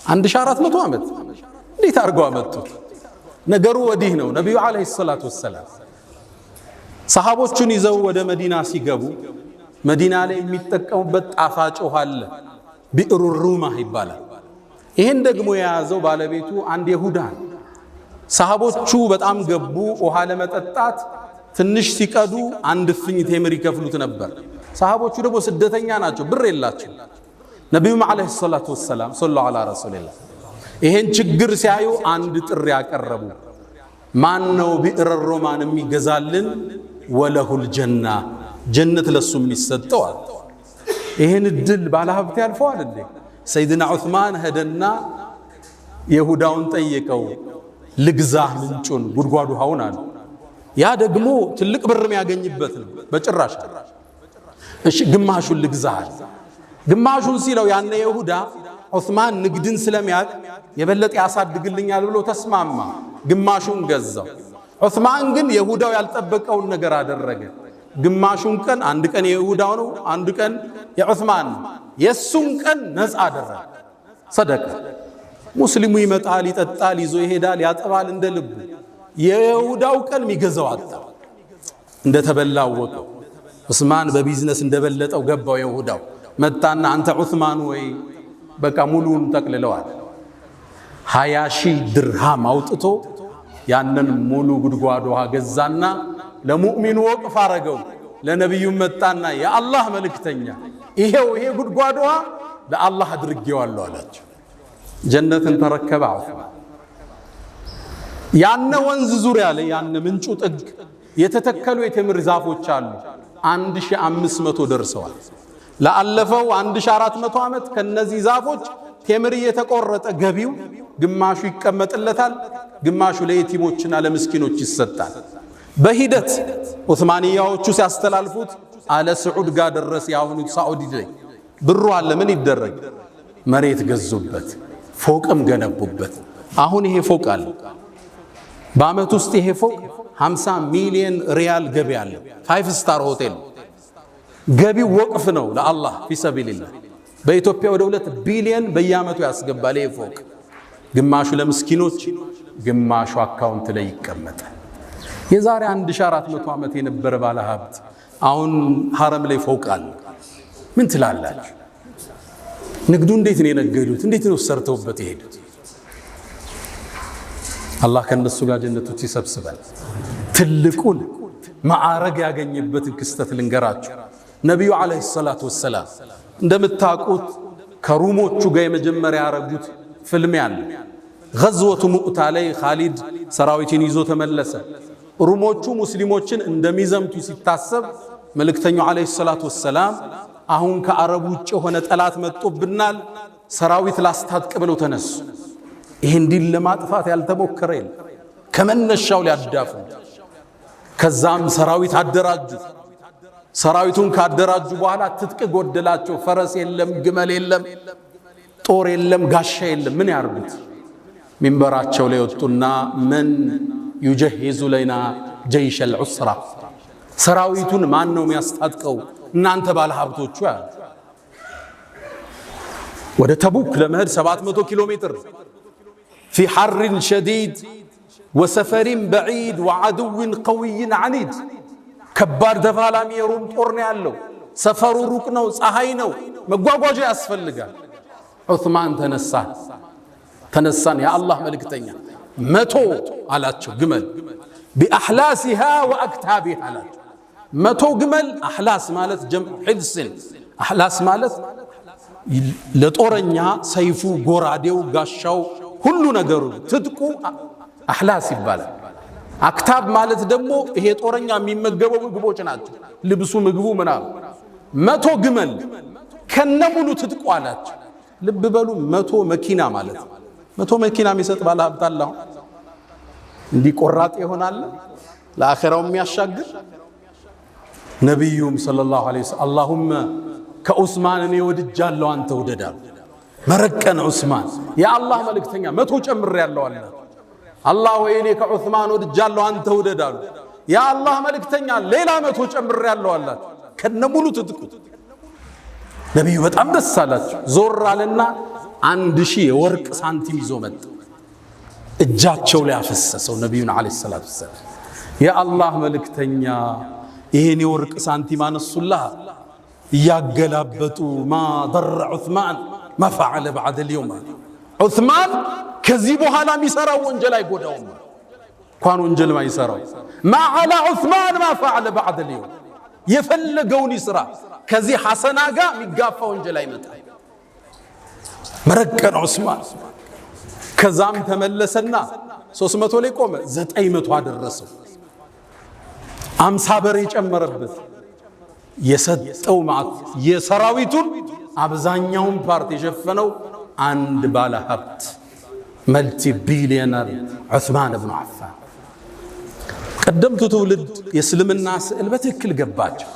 1400 ዓመት እንዴት አርገው አመጡት ነገሩ ወዲህ ነው ነብዩ አለይሂ ሰላቱ ወሰለም ሰሃቦቹን ይዘው ወደ መዲና ሲገቡ መዲና ላይ የሚጠቀሙበት ጣፋጭ ውሃ አለ ቢዕሩ ሩማ ይባላል ይሄን ደግሞ የያዘው ባለቤቱ አንድ ይሁዳ ሰሃቦቹ በጣም ገቡ ውሃ ለመጠጣት ትንሽ ሲቀዱ አንድ ፍኝ ቴምር ይከፍሉት ነበር ሰሃቦቹ ደግሞ ስደተኛ ናቸው ብር የላቸው ነብዩ አለይሂ ሰላቱ ወሰለም ሰለላሁ ዐላ ረሱላህ ይሄን ችግር ሲያዩ አንድ ጥሪ ያቀረቡ ማን ነው ቢዕሩ ሩማን የሚገዛልን ወለሁል ጀና ጀነት ለሱ የሚሰጠው ይሄን ድል ባለሀብት ያልፈዋል እንዴ ሰይድና ዑስማን ሄደና ይሁዳውን ጠየቀው ልግዛህ ምንጩን ጉድጓዱ ሆውና ያ ደግሞ ትልቅ ብር የሚያገኝበት ነው በጭራሽ እሺ ግማሹን ልግዛህ ግማሹን ሲለው ያነ ይሁዳ ዑስማን ንግድን ስለሚያቅ የበለጠ ያሳድግልኛል ብሎ ተስማማ ግማሹን ገዛው ዑስማን ግን ይሁዳው ያልጠበቀውን ነገር አደረገ ግማሹን ቀን አንድ ቀን የይሁዳው ነው አንድ ቀን የዑስማን የሱን ቀን ነፃ አደረገ ሰደቀ ሙስሊሙ ይመጣል ይጠጣል ይዞ ይሄዳል ያጠባል እንደልቡ የይሁዳው ቀን የሚገዛው አጣ እንደተበላው ወቀው ዑስማን በቢዝነስ እንደበለጠው ገባው ይሁዳው መጣና አንተ ዑስማን ወይ በቃ ሙሉን ተቅልለዋል 20000 ድርሃም አውጥቶ ያንን ሙሉ ጉድጓድ ውሃ ገዛና ለሙእሚኑ ወቅፍ አረገው ለነብዩ መጣና የአላህ መልእክተኛ ይሄው ይሄ ጉድጓድ ውሃ ለአላህ አድርጌዋለሁ አላቸው ጀነትን ተረከበ ዑስማን ያነ ወንዝ ዙሪያ ላይ ያነ ምንጩ ጥግ የተተከሉ የቴምር ዛፎች አሉ 1500 ደርሰዋል ለአለፈው 1400 ዓመት ከነዚህ ዛፎች ቴምር እየተቆረጠ ገቢው ግማሹ ይቀመጥለታል ግማሹ ለየቲሞችና ለምስኪኖች ይሰጣል በሂደት ዑስማንያዎቹ ሲያስተላልፉት አለ ስዑድ ጋር ደረስ ያሁኑ ሳዑዲ ላይ ብሩ አለ ምን ይደረግ መሬት ገዙበት ፎቅም ገነቡበት አሁን ይሄ ፎቅ አለ በአመት ውስጥ ይሄ ፎቅ 50 ሚሊዮን ሪያል ገቢ አለው። 5 ስታር ሆቴል ገቢው ወቅፍ ነው ለአላህ ፊሰቢልላህ። በኢትዮጵያ ወደ 2 ቢሊዮን በየዓመቱ ያስገባል። ይሄ ፎቅ ግማሹ ለምስኪኖች፣ ግማሹ አካውንት ላይ ይቀመጣል። የዛሬ 1400 ዓመት የነበረ ባለ ሀብት አሁን ሐረም ላይ ፎቅ አለ። ምን ትላላችሁ? ንግዱ እንዴት ነው የነገዱት? እንዴት ነው ሰርተውበት የሄዱት? አላህ ከነሱ ጋር ጀነቶች ይሰብስባል። ትልቁን ማዕረግ ያገኘበትን ክስተት ልንገራችሁ። ነቢዩ ዓለይሂ ሰላቱ ወሰላም እንደምታውቁት ከሩሞቹ ጋር የመጀመሪያ ያረጉት ፍልሚያ አለ። ገዝወቱ ሙዕታ ላይ ኻሊድ ሰራዊትን ይዞ ተመለሰ። ሩሞቹ ሙስሊሞችን እንደሚዘምቱ ሲታሰብ መልእክተኛው ዓለይሂ ሰላቱ ወሰላም አሁን ከአረብ ውጭ የሆነ ጠላት መጥቶብናል፣ ሰራዊት ላስታጥቅ ብለው ተነሱ። ይህን ዲን ለማጥፋት ያልተሞከረ የለም። ከመነሻው ሊያዳፉ ከዛም ሰራዊት አደራጁ። ሰራዊቱን ካደራጁ በኋላ ትጥቅ ጎደላቸው። ፈረስ የለም፣ ግመል የለም፣ ጦር የለም፣ ጋሻ የለም። ምን ያርጉት? ሚንበራቸው ላይ ወጡና መን ዩጀሂዙ ለና ጀይሽ አልዑስራ፣ ሰራዊቱን ማን ነው የሚያስታጥቀው? እናንተ ባለ ሀብቶቹ ያሉ። ወደ ተቡክ ለመሄድ 700 ኪሎ ሜትር ፊ ሐርን ሸዲድ ወሰፈሪን በዒድ ወዐድውን ቀዊይን ዐኒድ፣ ከባድ ተፋላሚ የሩም ጦር ነው ያለው። ሰፈሩ ሩቅ ነው፣ ፀሐይ ነው፣ መጓጓዣ ያስፈልጋል። ዑስማን ተነሳን የአላህ መልእክተኛ 100 አላቸው ግመል ቢአሕላሲሃ ወአክታቢሃ አላቸው። 100 ግመል። አሕላስ ማለት ጀምዕ ሕልስን፣ አሕላስ ማለት ለጦረኛ ሰይፉ፣ ጎራዴው፣ ጋሻው፣ ሁሉ ነገሩ ትጥቁ አሕላስ ይባላል። አክታብ ማለት ደግሞ ይሄ ጦረኛ የሚመገበው ምግቦች ናቸው፣ ልብሱ፣ ምግቡ ምናምን። 100 ግመል ከነሙሉ ትጥቁ አላቸው። ልብ በሉ 100 መኪና ማለት 100 መኪና የሚሰጥ ባለ ሀብት አለ። እንዲህ ቆራጥ ይሆናል ለአኺራው የሚያሻግር። ነቢዩም ሰለላሁ ዐለይሂ ወሰለም አላሁመ ከዑስማን እኔ ወድጃለሁ አንተ ውደዳል። መረቀን ዑስማን የአላህ መልእክተኛ 100 ጨምሬያለሁ አለ። አላህ ወይ እኔ ከዑስማን ወድጃለሁ አንተ ውደዳል። የአላህ መልእክተኛ ሌላ 100 ጨምሬያለሁ አላቸው። ከነሙሉ ትጥቁ ነቢዩ በጣም ደስ አላቸው። ዞር አለና 1000 የወርቅ ሳንቲም ይዞ መጣ። እጃቸው ላይ አፈሰሰው። ነቢዩን ዓለይሂ ሰላቱ ወሰላም የአላህ መልእክተኛ ይሄን የወርቅ ሳንቲም አነሱላህ እያገላበጡ ማ ضر ዑስማን ማ ፈዐለ በዐደ اليوم ዑስማን ከዚህ በኋላ የሚሰራው ወንጀል አይጎዳውም። እንኳን ወንጀል ማይሰራው ማ ዐላ ዑስማን ማ ፈዐለ በዐደ اليوم የፈለገውን ይስራ፣ ከዚህ ሐሰና ጋር የሚጋፋ ወንጀል አይመጣም። መረቀን ዑስማን። ከዛም ተመለሰና 300 ላይ ቆመ፣ 900 አደረሰው። 50 በሬ ጨመረበት። የሰጠው ማለት የሰራዊቱን አብዛኛውን ፓርት የሸፈነው አንድ ባለ ሀብት መልቲ ቢሊዮነር ዑስማን ብኑ አፋን። ቀደምቱ ትውልድ የእስልምና ስዕል በትክክል ገባቸው።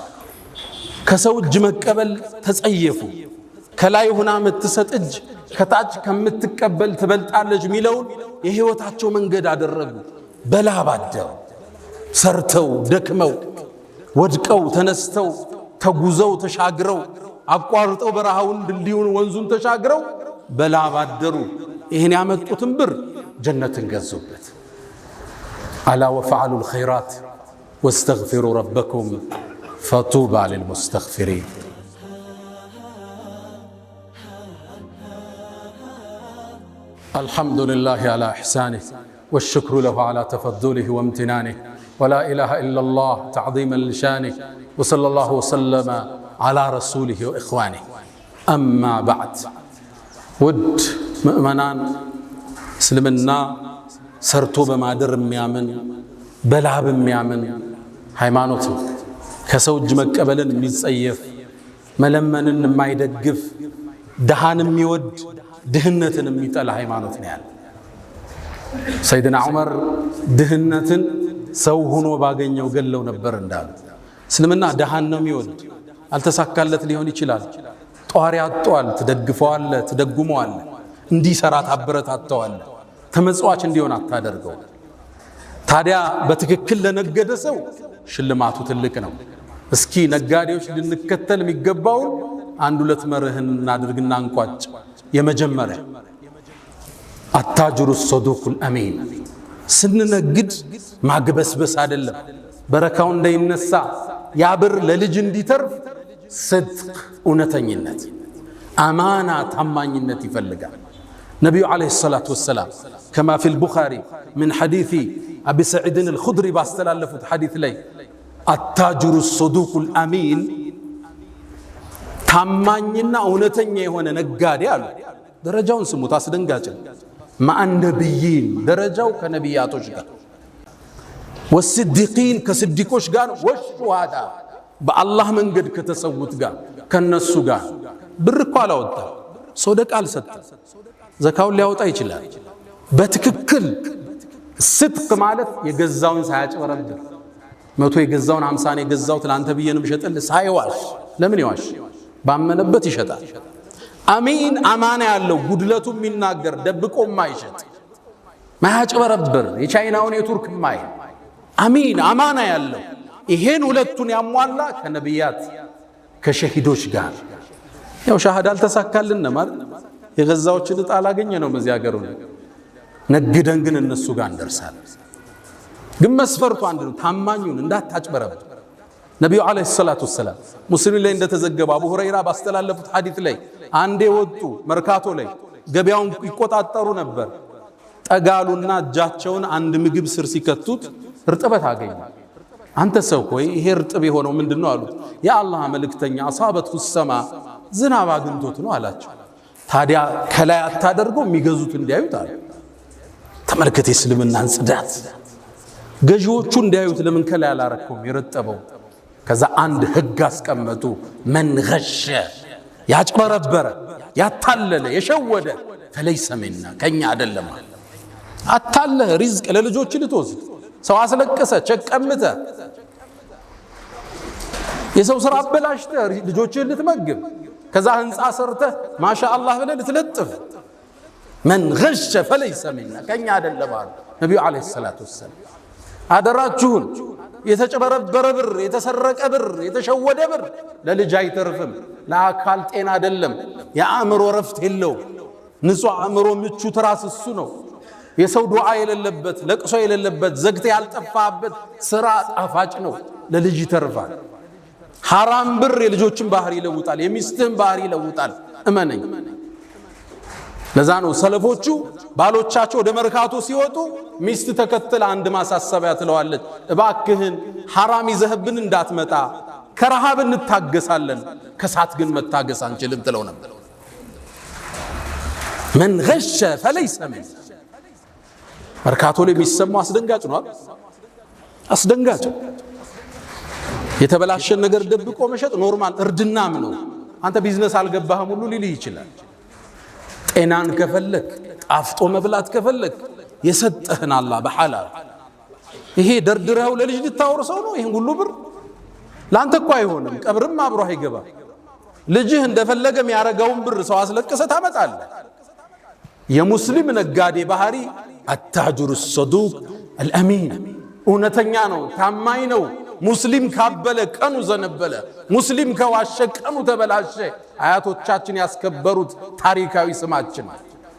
ከሰው እጅ መቀበል ተጸየፉ። ከላይ ሆና የምትሰጥ እጅ ከታች ከምትቀበል ትበልጣለች የሚለውን የህይወታቸው መንገድ አደረጉ። በላብ አደሩ። ሰርተው ደክመው ወድቀው ተነስተው ተጉዘው ተሻግረው አቋርጠው በረሃውን ድልድዩን ወንዙን ተሻግረው በላብ አደሩ። ይህን ያመጡትን ብር ጀነትን ገዙበት። አላ ወፈዐሉ ልኸይራት ወስተግፊሩ ረበኩም ፈጡባ ልልሙስተግፊሪን። الحمد لله على إحسانه والشكر له على تفضله وامتنانه ولا إله إلا الله تعظيما لشانه وصلى الله وسلم على رسوله وإخوانه أما بعد ود مؤمنان سلمنا سرتو بمادر ميامن بلعب ميامن ሃይማኖት ከሰው እጅ መቀበልን የሚጸየፍ መለመንን የማይደግፍ ደሃን የሚወድ ድህነትን የሚጠላ ሃይማኖት ነው ያለ። ሰይድና ዑመር ድህነትን ሰው ሆኖ ባገኘው ገለው ነበር እንዳሉ። እስልምና ደሃን ነው የሚወድ። አልተሳካለት ሊሆን ይችላል። ጧሪ አጥቷል፣ ትደግፈዋለ፣ ትደጉመዋለ፣ እንዲሰራ ታበረታተዋለ። ተመጽዋች እንዲሆን አታደርገው። ታዲያ በትክክል ለነገደ ሰው ሽልማቱ ትልቅ ነው። እስኪ ነጋዴዎች ልንከተል የሚገባው አንድ ሁለት መርህን እናድርግና እንቋጭ። የመጀመሪያ አታጅሩ ሰዱቁል አሚን። ስንነግድ ማግበስበስ አይደለም፣ በረካው እንዳይነሳ ያብር ለልጅ እንዲተርፍ صدق እውነተኝነት፣ አማና ታማኝነት ይፈልጋል። ነቢዩ ዓለይሂ ሰላቱ ወሰላም ከማ ፊል ቡኻሪ ምን ሐዲሲ አቢ ሰዒድን አልኹድሪ ባስተላለፉት ሐዲስ ላይ አታጅሩ ሰዱቁል አሚን፣ ታማኝና እውነተኛ የሆነ ነጋዴ አሉ። ደረጃውን ስሙት፣ አስደንጋጭ። ማአን ነቢይን፣ ደረጃው ከነቢያቶች ጋር፣ ወስዲቂን ከስዲቆች ጋር፣ ወሹሃዳ በአላህ መንገድ ከተሰውት ጋር ከነሱ ጋር። ብር እኮ አላወጣ፣ ሶደቃ አልሰጠ፣ ዘካውን ሊያወጣ ይችላል። በትክክል ስድቅ ማለት የገዛውን ሳያጭበረብር፣ 100 የገዛውን 50 የገዛው ትላንተ ብዬንም ሸጠል ሳይዋሽ። ለምን ይዋሽ? ባመነበት ይሸጣል። አሚን አማና ያለው ጉድለቱ የሚናገር ደብቆ ማይሸጥ ማያጭበረብር፣ የቻይናውን የቱርክ ማይ አሚን አማና ያለው ይሄን ሁለቱን ያሟላ ከነቢያት ከሸሂዶች ጋር። ያው ሻሃዳ አልተሳካልን ማለት የገዛዎችን ዕጣ አላገኘ ነው በዚህ ሀገሩ። ነግደን ግን እነሱ ጋር እንደርሳለን። ግን መስፈርቱ አንድ ነው፣ ታማኙን እንዳታጭበረብር። ነቢዩ ዓለይሂ ሰላቱ ወሰላም ሙስሊም ላይ እንደተዘገበ አቡ ሁረይራ ባስተላለፉት ሐዲስ ላይ አንዴ ወጡ መርካቶ ላይ ገበያውን ይቆጣጠሩ ነበር። ጠጋሉና እጃቸውን አንድ ምግብ ስር ሲከቱት እርጥበት አገኙ። አንተ ሰው ሆይ ይሄ እርጥብ የሆነው ምንድነው አሉት። የአላህ መልእክተኛ አሳበቱ ሰማ፣ ዝናብ አግኝቶት ነው አላቸው። ታዲያ ከላይ አታደርገው የሚገዙት እንዲያዩት አለ። ተመልከተ እስልምናን ጽዳት፣ ገዢዎቹ እንዲያዩት ለምን ከላይ አላረከውም የረጠበው? ከዛ አንድ ህግ አስቀመጡ። መን ገሸ፣ ያጭበረበረ ያታለለ የሸወደ ፈለይሰ ሚና፣ ከኛ አይደለም። አታለህ ሪዝቅ ለልጆች ልትወስድ፣ ሰው አስለቀሰ ቸቀምተ፣ የሰው ስራ አበላሽተ ልጆችን ልትመግብ፣ ከዛ ህንፃ ሰርተህ ማሻአላህ ብለህ ልትለጥፍ፣ መን ገሸ ፈለይሰ ሚና፣ ከኛ አይደለም አሉ ነቢዩ ዓለይሂ ሰላቱ ወሰላም። አደራችሁን የተጨበረበረ ብር፣ የተሰረቀ ብር፣ የተሸወደ ብር ለልጅ አይተርፍም። ለአካል ጤና አይደለም፣ የአእምሮ ረፍት የለው። ንጹህ አእምሮ ምቹ ትራስ እሱ ነው። የሰው ዱዓ የሌለበት፣ ለቅሶ የሌለበት፣ ዘግተ ያልጠፋበት ስራ ጣፋጭ ነው፣ ለልጅ ይተርፋል። ሐራም ብር የልጆችን ባህሪ ይለውጣል፣ የሚስትህን ባህሪ ይለውጣል። እመነኝ። ለዛ ነው ሰለፎቹ ባሎቻቸው ወደ መርካቶ ሲወጡ ሚስት ተከትለ አንድ ማሳሰቢያ ትለዋለች፣ እባክህን ሐራም ይዘህብን እንዳትመጣ፣ ከረሃብ እንታገሳለን፣ ከሳት ግን መታገስ አንችልም ትለው ነበር። መን ገሸ ፈለይሰ ሚና። መርካቶ ላይ የሚሰማው አስደንጋጭ ነው። አስደንጋጭ የተበላሸን ነገር ደብቆ መሸጥ ኖርማል እርድናም ነው። አንተ ቢዝነስ አልገባህም ሁሉ ሊልህ ይችላል። ጤናን ከፈለክ፣ ጣፍጦ መብላት ከፈለክ የሰጠህን አላህ በሐላል ይሄ ደርድረው ለልጅ ልታወርሰው ነው። ይሄን ሁሉ ብር ላንተ እኮ አይሆንም፣ ቀብርም አብሮ አይገባ። ልጅህ እንደፈለገ የሚያረጋውን ብር ሰው አስለቅሰ ታመጣለህ። የሙስሊም ነጋዴ ባህሪ አታጅሩ ሰዱቅ አልአሚን፣ እውነተኛ ነው፣ ታማኝ ነው። ሙስሊም ካበለ ቀኑ ዘነበለ፣ ሙስሊም ከዋሸ ቀኑ ተበላሸ። አያቶቻችን ያስከበሩት ታሪካዊ ስማችን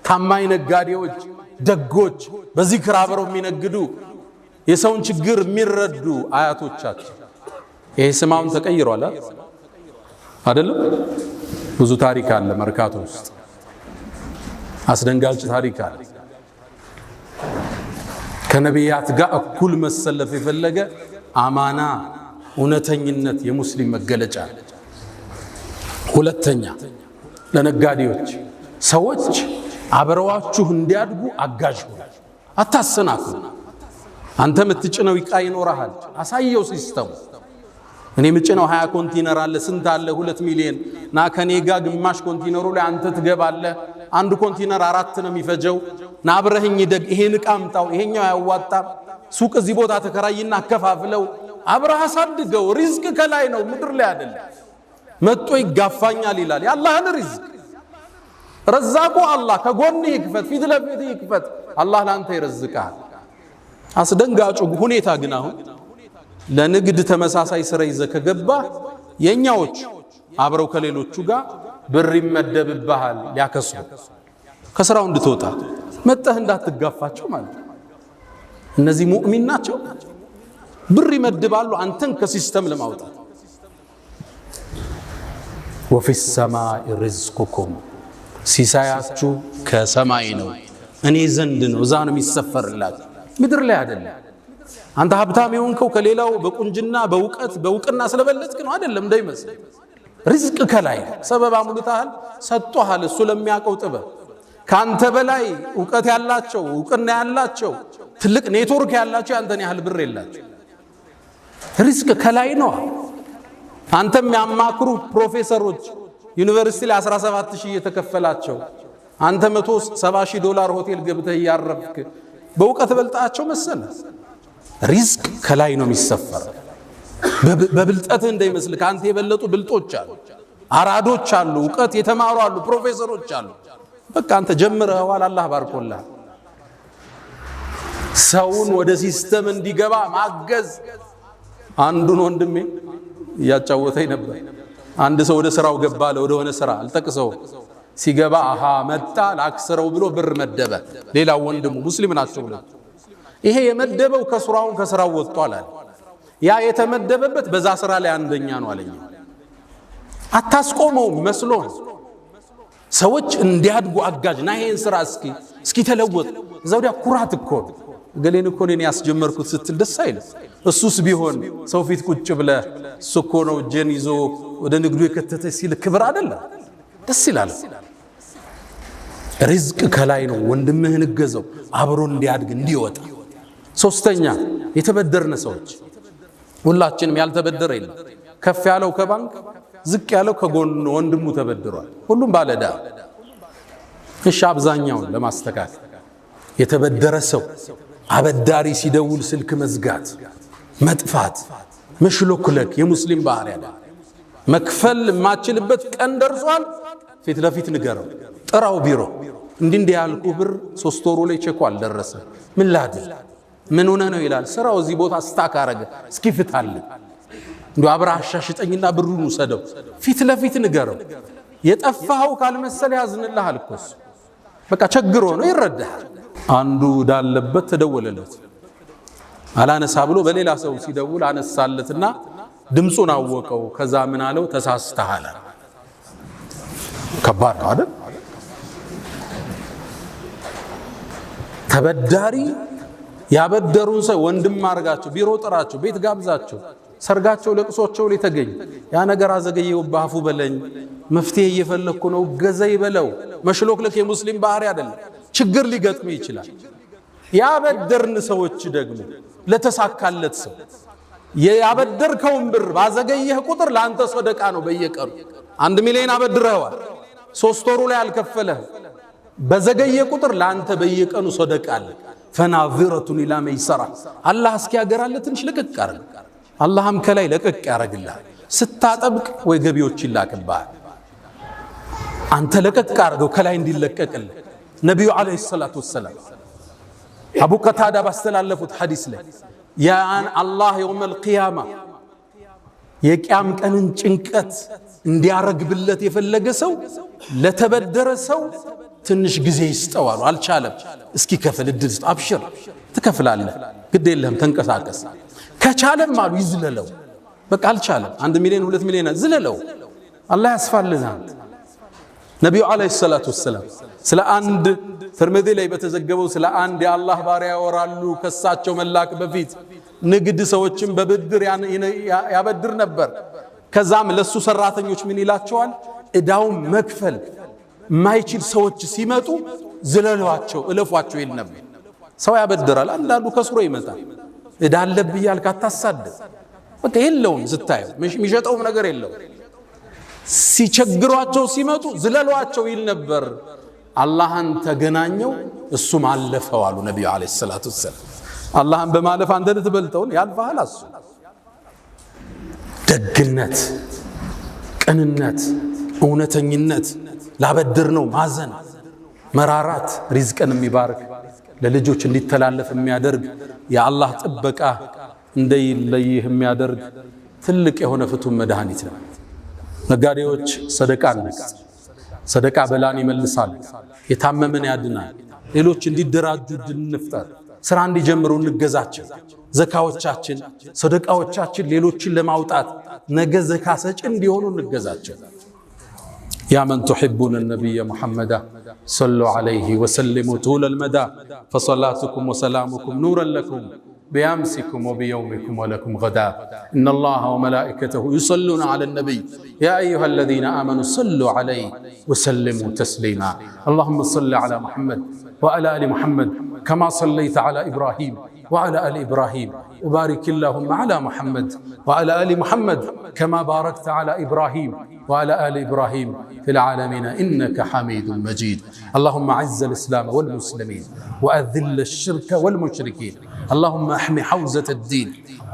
ታማኝ ነጋዴዎች፣ ደጎች፣ በዚክር አብረው የሚነግዱ የሰውን ችግር የሚረዱ አያቶቻችን። ይሄ ስማውን ተቀይሯል አይደለም? ብዙ ታሪክ አለ መርካቶ ውስጥ፣ አስደንጋጭ ታሪክ አለ። ከነቢያት ጋር እኩል መሰለፍ የፈለገ አማና፣ እውነተኝነት የሙስሊም መገለጫ። ሁለተኛ ለነጋዴዎች ሰዎች አብረዋችሁ እንዲያድጉ አጋዥ ሁኑ፣ አታሰናክሉ። አንተ የምትጭነው ዕቃ ይኖርሃል፣ አሳየው ሲስተሙ። እኔ የምጭነው 20 ኮንቲነር አለ፣ ስንት አለ? 2 ሚሊዮን ና ከኔ ጋር ግማሽ ኮንቲነሩ ላይ አንተ ትገባለህ። አንድ ኮንቲነር 4 ነው የሚፈጀው። ና አብረህኝ ደግ፣ ይሄን ዕቃ አምጣው፣ ይሄኛው አያዋጣም፣ ሱቅ እዚህ ቦታ ተከራይና አከፋፍለው፣ አብረህ አሳድገው። ሪዝቅ ከላይ ነው፣ ምድር ላይ አይደለም። መጥቶ ይጋፋኛል ይላል። የአላህን ሪዝቅ ረዛቁ አላህ ከጎንህ ይክፈት፣ ፊት ለፊት ይክፈት። አላህ ላንተ ይረዝቃል። አስደንጋጩ ሁኔታ ግን አሁን ለንግድ ተመሳሳይ ስራ ይዘህ ከገባ የኛዎች አብረው ከሌሎቹ ጋር ብር ይመደብብሃል ሊያከስሩ ከስራው እንድትወጣ መጣህ እንዳትጋፋቸው ማለት ነው። እነዚህ ሙእሚን ናቸው። ብር ይመድባሉ አንተን ከሲስተም ለማውጣት። ወፊ ሰማይ ሪዝቁኩም ሲሳያችሁ ከሰማይ ነው፣ እኔ ዘንድ ነው፣ እዛ ነው የሚሰፈርላችሁ፣ ምድር ላይ አይደለም። አንተ ሀብታም የሆንከው ከሌላው በቁንጅና በእውቅና ስለበለጥክ ነው አይደለም እንዳይመስል። ሪዝቅ ከላይ ሰበብ አሙልተሃል ሰጥቷል። እሱ ለሚያውቀው ጥበብ ካንተ በላይ ዕውቀት ያላቸው ዕውቅና ያላቸው ትልቅ ኔትወርክ ያላቸው ያንተን ያህል ብር የላቸው። ሪዝቅ ከላይ ነው። አንተም ያማክሩ ፕሮፌሰሮች ዩኒቨርሲቲ ላይ 17000 እየተከፈላቸው አንተ $170,000 ሆቴል ገብተህ ያረፍክ በእውቀት በልጣቸው መሰለ። ሪዝቅ ከላይ ነው የሚሰፈረው። በብልጠትህ እንዳይመስል ካንተ የበለጡ ብልጦች አሉ፣ አራዶች አሉ፣ ዕውቀት የተማሩ አሉ፣ ፕሮፌሰሮች አሉ። በቃ አንተ ጀምረዋል፣ አላህ ባርኮልህ። ሰውን ወደ ሲስተም እንዲገባ ማገዝ። አንዱን ወንድሜ ያጫወተኝ ነበር። አንድ ሰው ወደ ስራው ገባ፣ ወደ ሆነ ስራ አልጠቅሰው ሲገባ አሃ መጣ ላክስረው ብሎ ብር መደበ። ሌላው ወንድሙ ሙስሊም ናቸው ብሎ ይሄ የመደበው ከስራው ወጥቷል አለ። ያ የተመደበበት በዛ ስራ ላይ አንደኛ ነው አለኝ። አታስቆመው መስሎ ሰዎች እንዲያድጉ አጋጅ ና ይሄን ስራ እስኪ ተለወጥ። ዘውዲያ ኩራት እኮ ገሌን እኮ እኔ ያስጀመርኩት ስትል ደስ አይል። እሱስ ቢሆን ሰው ፊት ቁጭ ብለ እሱ እኮ ነው ጀን ይዞ ወደ ንግዱ የከተተ ሲል ክብር አይደለም፣ ደስ ይላል። ሪዝቅ ከላይ ነው። ወንድምህን እገዘው አብሮ እንዲያድግ እንዲወጣ። ሶስተኛ የተበደርነ ሰዎች ሁላችንም ያልተበደረ የለም። ከፍ ያለው ከባንክ ዝቅ ያለው ከጎን ወንድሙ ተበድሯል። ሁሉም ባለዳ። እሺ አብዛኛውን ለማስተካከል የተበደረ ሰው አበዳሪ ሲደውል ስልክ መዝጋት፣ መጥፋት፣ መሽሎክለክ የሙስሊም ባህሪ ያለ። መክፈል የማችልበት ቀን ደርሷል፣ ፊት ለፊት ንገረው፣ ጥራው ቢሮ እንዲህ ያልኩ ብር 3 ወሩ ላይ ቼክ አልደረሰ ምን ላድርግ ምን ሆነ ነው ይላል። ስራው እዚህ ቦታ ስታክ አረገ እስኪ ፍታል እንዴ አብራሻ ሽጠኝና ብሩን ወሰደው። ፊት ለፊት ንገረው። የጠፋው ካልመሰለ ያዝንልሃል እኮ በቃ ቸግሮ ነው ይረዳል። አንዱ ዳለበት ተደወለለት አላነሳ ብሎ በሌላ ሰው ሲደውል አነሳለትና ድምጹን አወቀው። ከዛ ምን አለው? ተሳስተሃል። ከባድ ነው አይደል? ተበዳሪ ያበደሩን ሰው ወንድም አርጋቸው፣ ቢሮ ጥራቸው፣ ቤት ጋብዛቸው፣ ሰርጋቸው ለቅሶቸው ላይ ተገኝ። ያ ነገር አዘገየው ባፉ በለኝ መፍትሄ እየፈለኩ ነው ገዘይ በለው። መሽሎክለክ የሙስሊም ባህሪ አይደለም። ችግር ሊገጥም ይችላል። ያበደርን ሰዎች ደግሞ ለተሳካለት ሰው ያበደርከውን ብር ባዘገየህ ቁጥር ለአንተ ሰደቃ ነው። በየቀኑ 1 ሚሊዮን አበድረዋል፣ 3 ወሩ ላይ አልከፈለህ። በዘገየ ቁጥር ለአንተ በየቀኑ ሰደቃ አለ። ፈናዚረቱን ኢላ መይሰራ አላህ እስኪያገራለት ትንሽ ለቀቅ አርግ። አላህም ከላይ ለቀቅ ያረግልሃል። ስታጠብቅ ወይ ገቢዎች ይላክልሃል። አንተ ለቀቅ አርገው ከላይ እንዲለቀቅልህ ነብዩ አለይሂ ሰላቱ ወሰለም አቡ ቀታዳ ባስተላለፉት ሐዲስ ላይ ያን አላህ የውመል ቂያማ የቂያም ቀንን ጭንቀት እንዲያረግብለት የፈለገ ሰው ለተበደረ ሰው ትንሽ ጊዜ ይስጠዋል። አልቻለም፣ እስኪ ከፍል እድል አብሽር ትከፍላለህ፣ ግድ የለህም ተንቀሳቀስ። ከቻለም አሉ ይዝለለው። በቃ አልቻለም፣ 1 ሚሊዮን 2 ሚሊዮን ዝለለው፣ አላህ ያስፋልናል። ነብዩ አለይሂ ሰላቱ ወሰለም ስለ አንድ ትርሚዚ ላይ በተዘገበው ስለ አንድ የአላህ ባሪያ ያወራሉ። ከሳቸው መላክ በፊት ንግድ ሰዎችን በብድር ያበድር ነበር። ከዛም ለሱ ሰራተኞች ምን ይላቸዋል? እዳውን መክፈል ማይችል ሰዎች ሲመጡ ዝለሏቸው፣ እለፏቸው ይል ነበር። ሰው ያበድራል፣ አንዳንዱ ከስሮ ይመጣል። እዳ አለብህ ያልክ አታሳድ። በቃ የለውም ስታየው የሚሸጠውም ነገር የለው። ሲቸግሯቸው ሲመጡ ዝለሏቸው ይል ነበር። አላህን ተገናኘው፣ እሱም አለፈው አሉ ነብዩ አለይሂ ሰላቱ ወሰለም። አላህን በማለፍ አንተ ልትበልጠውን ያልፋል። እሱ ደግነት፣ ቅንነት፣ እውነተኝነት፣ ላበድር ነው ማዘን፣ መራራት ሪዝቅን የሚባርክ ለልጆች እንዲተላለፍ የሚያደርግ የአላህ ጥበቃ እንደይለይህ የሚያደርግ ትልቅ የሆነ ፍቱን መድኃኒት ነው። ነጋዴዎች ሰደቃ እንስጥ። ሰደቃ በላን ይመልሳል፣ የታመመን ያድናል። ሌሎች እንዲደራጁ እንፍጠር፣ ስራ እንዲጀምሩ እንገዛቸው። ዘካዎቻችን ሰደቃዎቻችን ሌሎችን ለማውጣት ነገ ዘካ ሰጪ እንዲሆኑ እንገዛቸው። يا من تحبون النبي محمد صلوا عليه وسلموا طول المدى فصلاتكم وسلامكم نورا لكم بأمسكم وبيومكم ولكم غدا إن الله وملائكته يصلون على النبي يا أيها الذين آمنوا صلوا عليه وسلموا تسليما اللهم صل على محمد وعلى آل محمد كما صليت على إبراهيم وعلى آل إبراهيم وبارك اللهم على محمد وعلى آل محمد كما باركت على إبراهيم وعلى آل إبراهيم في العالمين إنك حميد مجيد اللهم أعز الإسلام والمسلمين وأذل الشرك والمشركين اللهم احمي حوزة الدين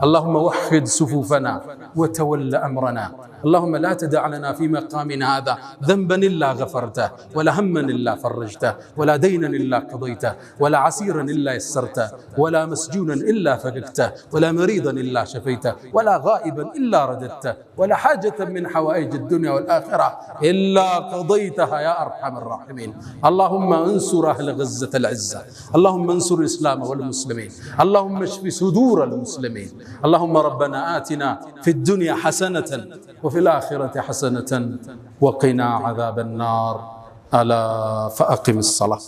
اللهم وحد صفوفنا وتول أمرنا اللهم لا تدع لنا في مقامنا هذا ذنبا إلا غفرته ولا هما إلا فرجته ولا دينا إلا قضيته ولا عسيرا إلا يسرته ولا مسجونا إلا فككته ولا مريضا إلا شفيته ولا غائبا إلا رددته ولا حاجة من حوائج الدنيا والآخرة إلا قضيتها يا أرحم الراحمين اللهم انصر أهل غزة العزة اللهم انصر الإسلام والمسلمين اللهم اشف صدور المسلمين اللهم ربنا آتنا في الدنيا حسنة وفي الآخرة حسنة وقنا عذاب النار ألا فأقم الصلاة.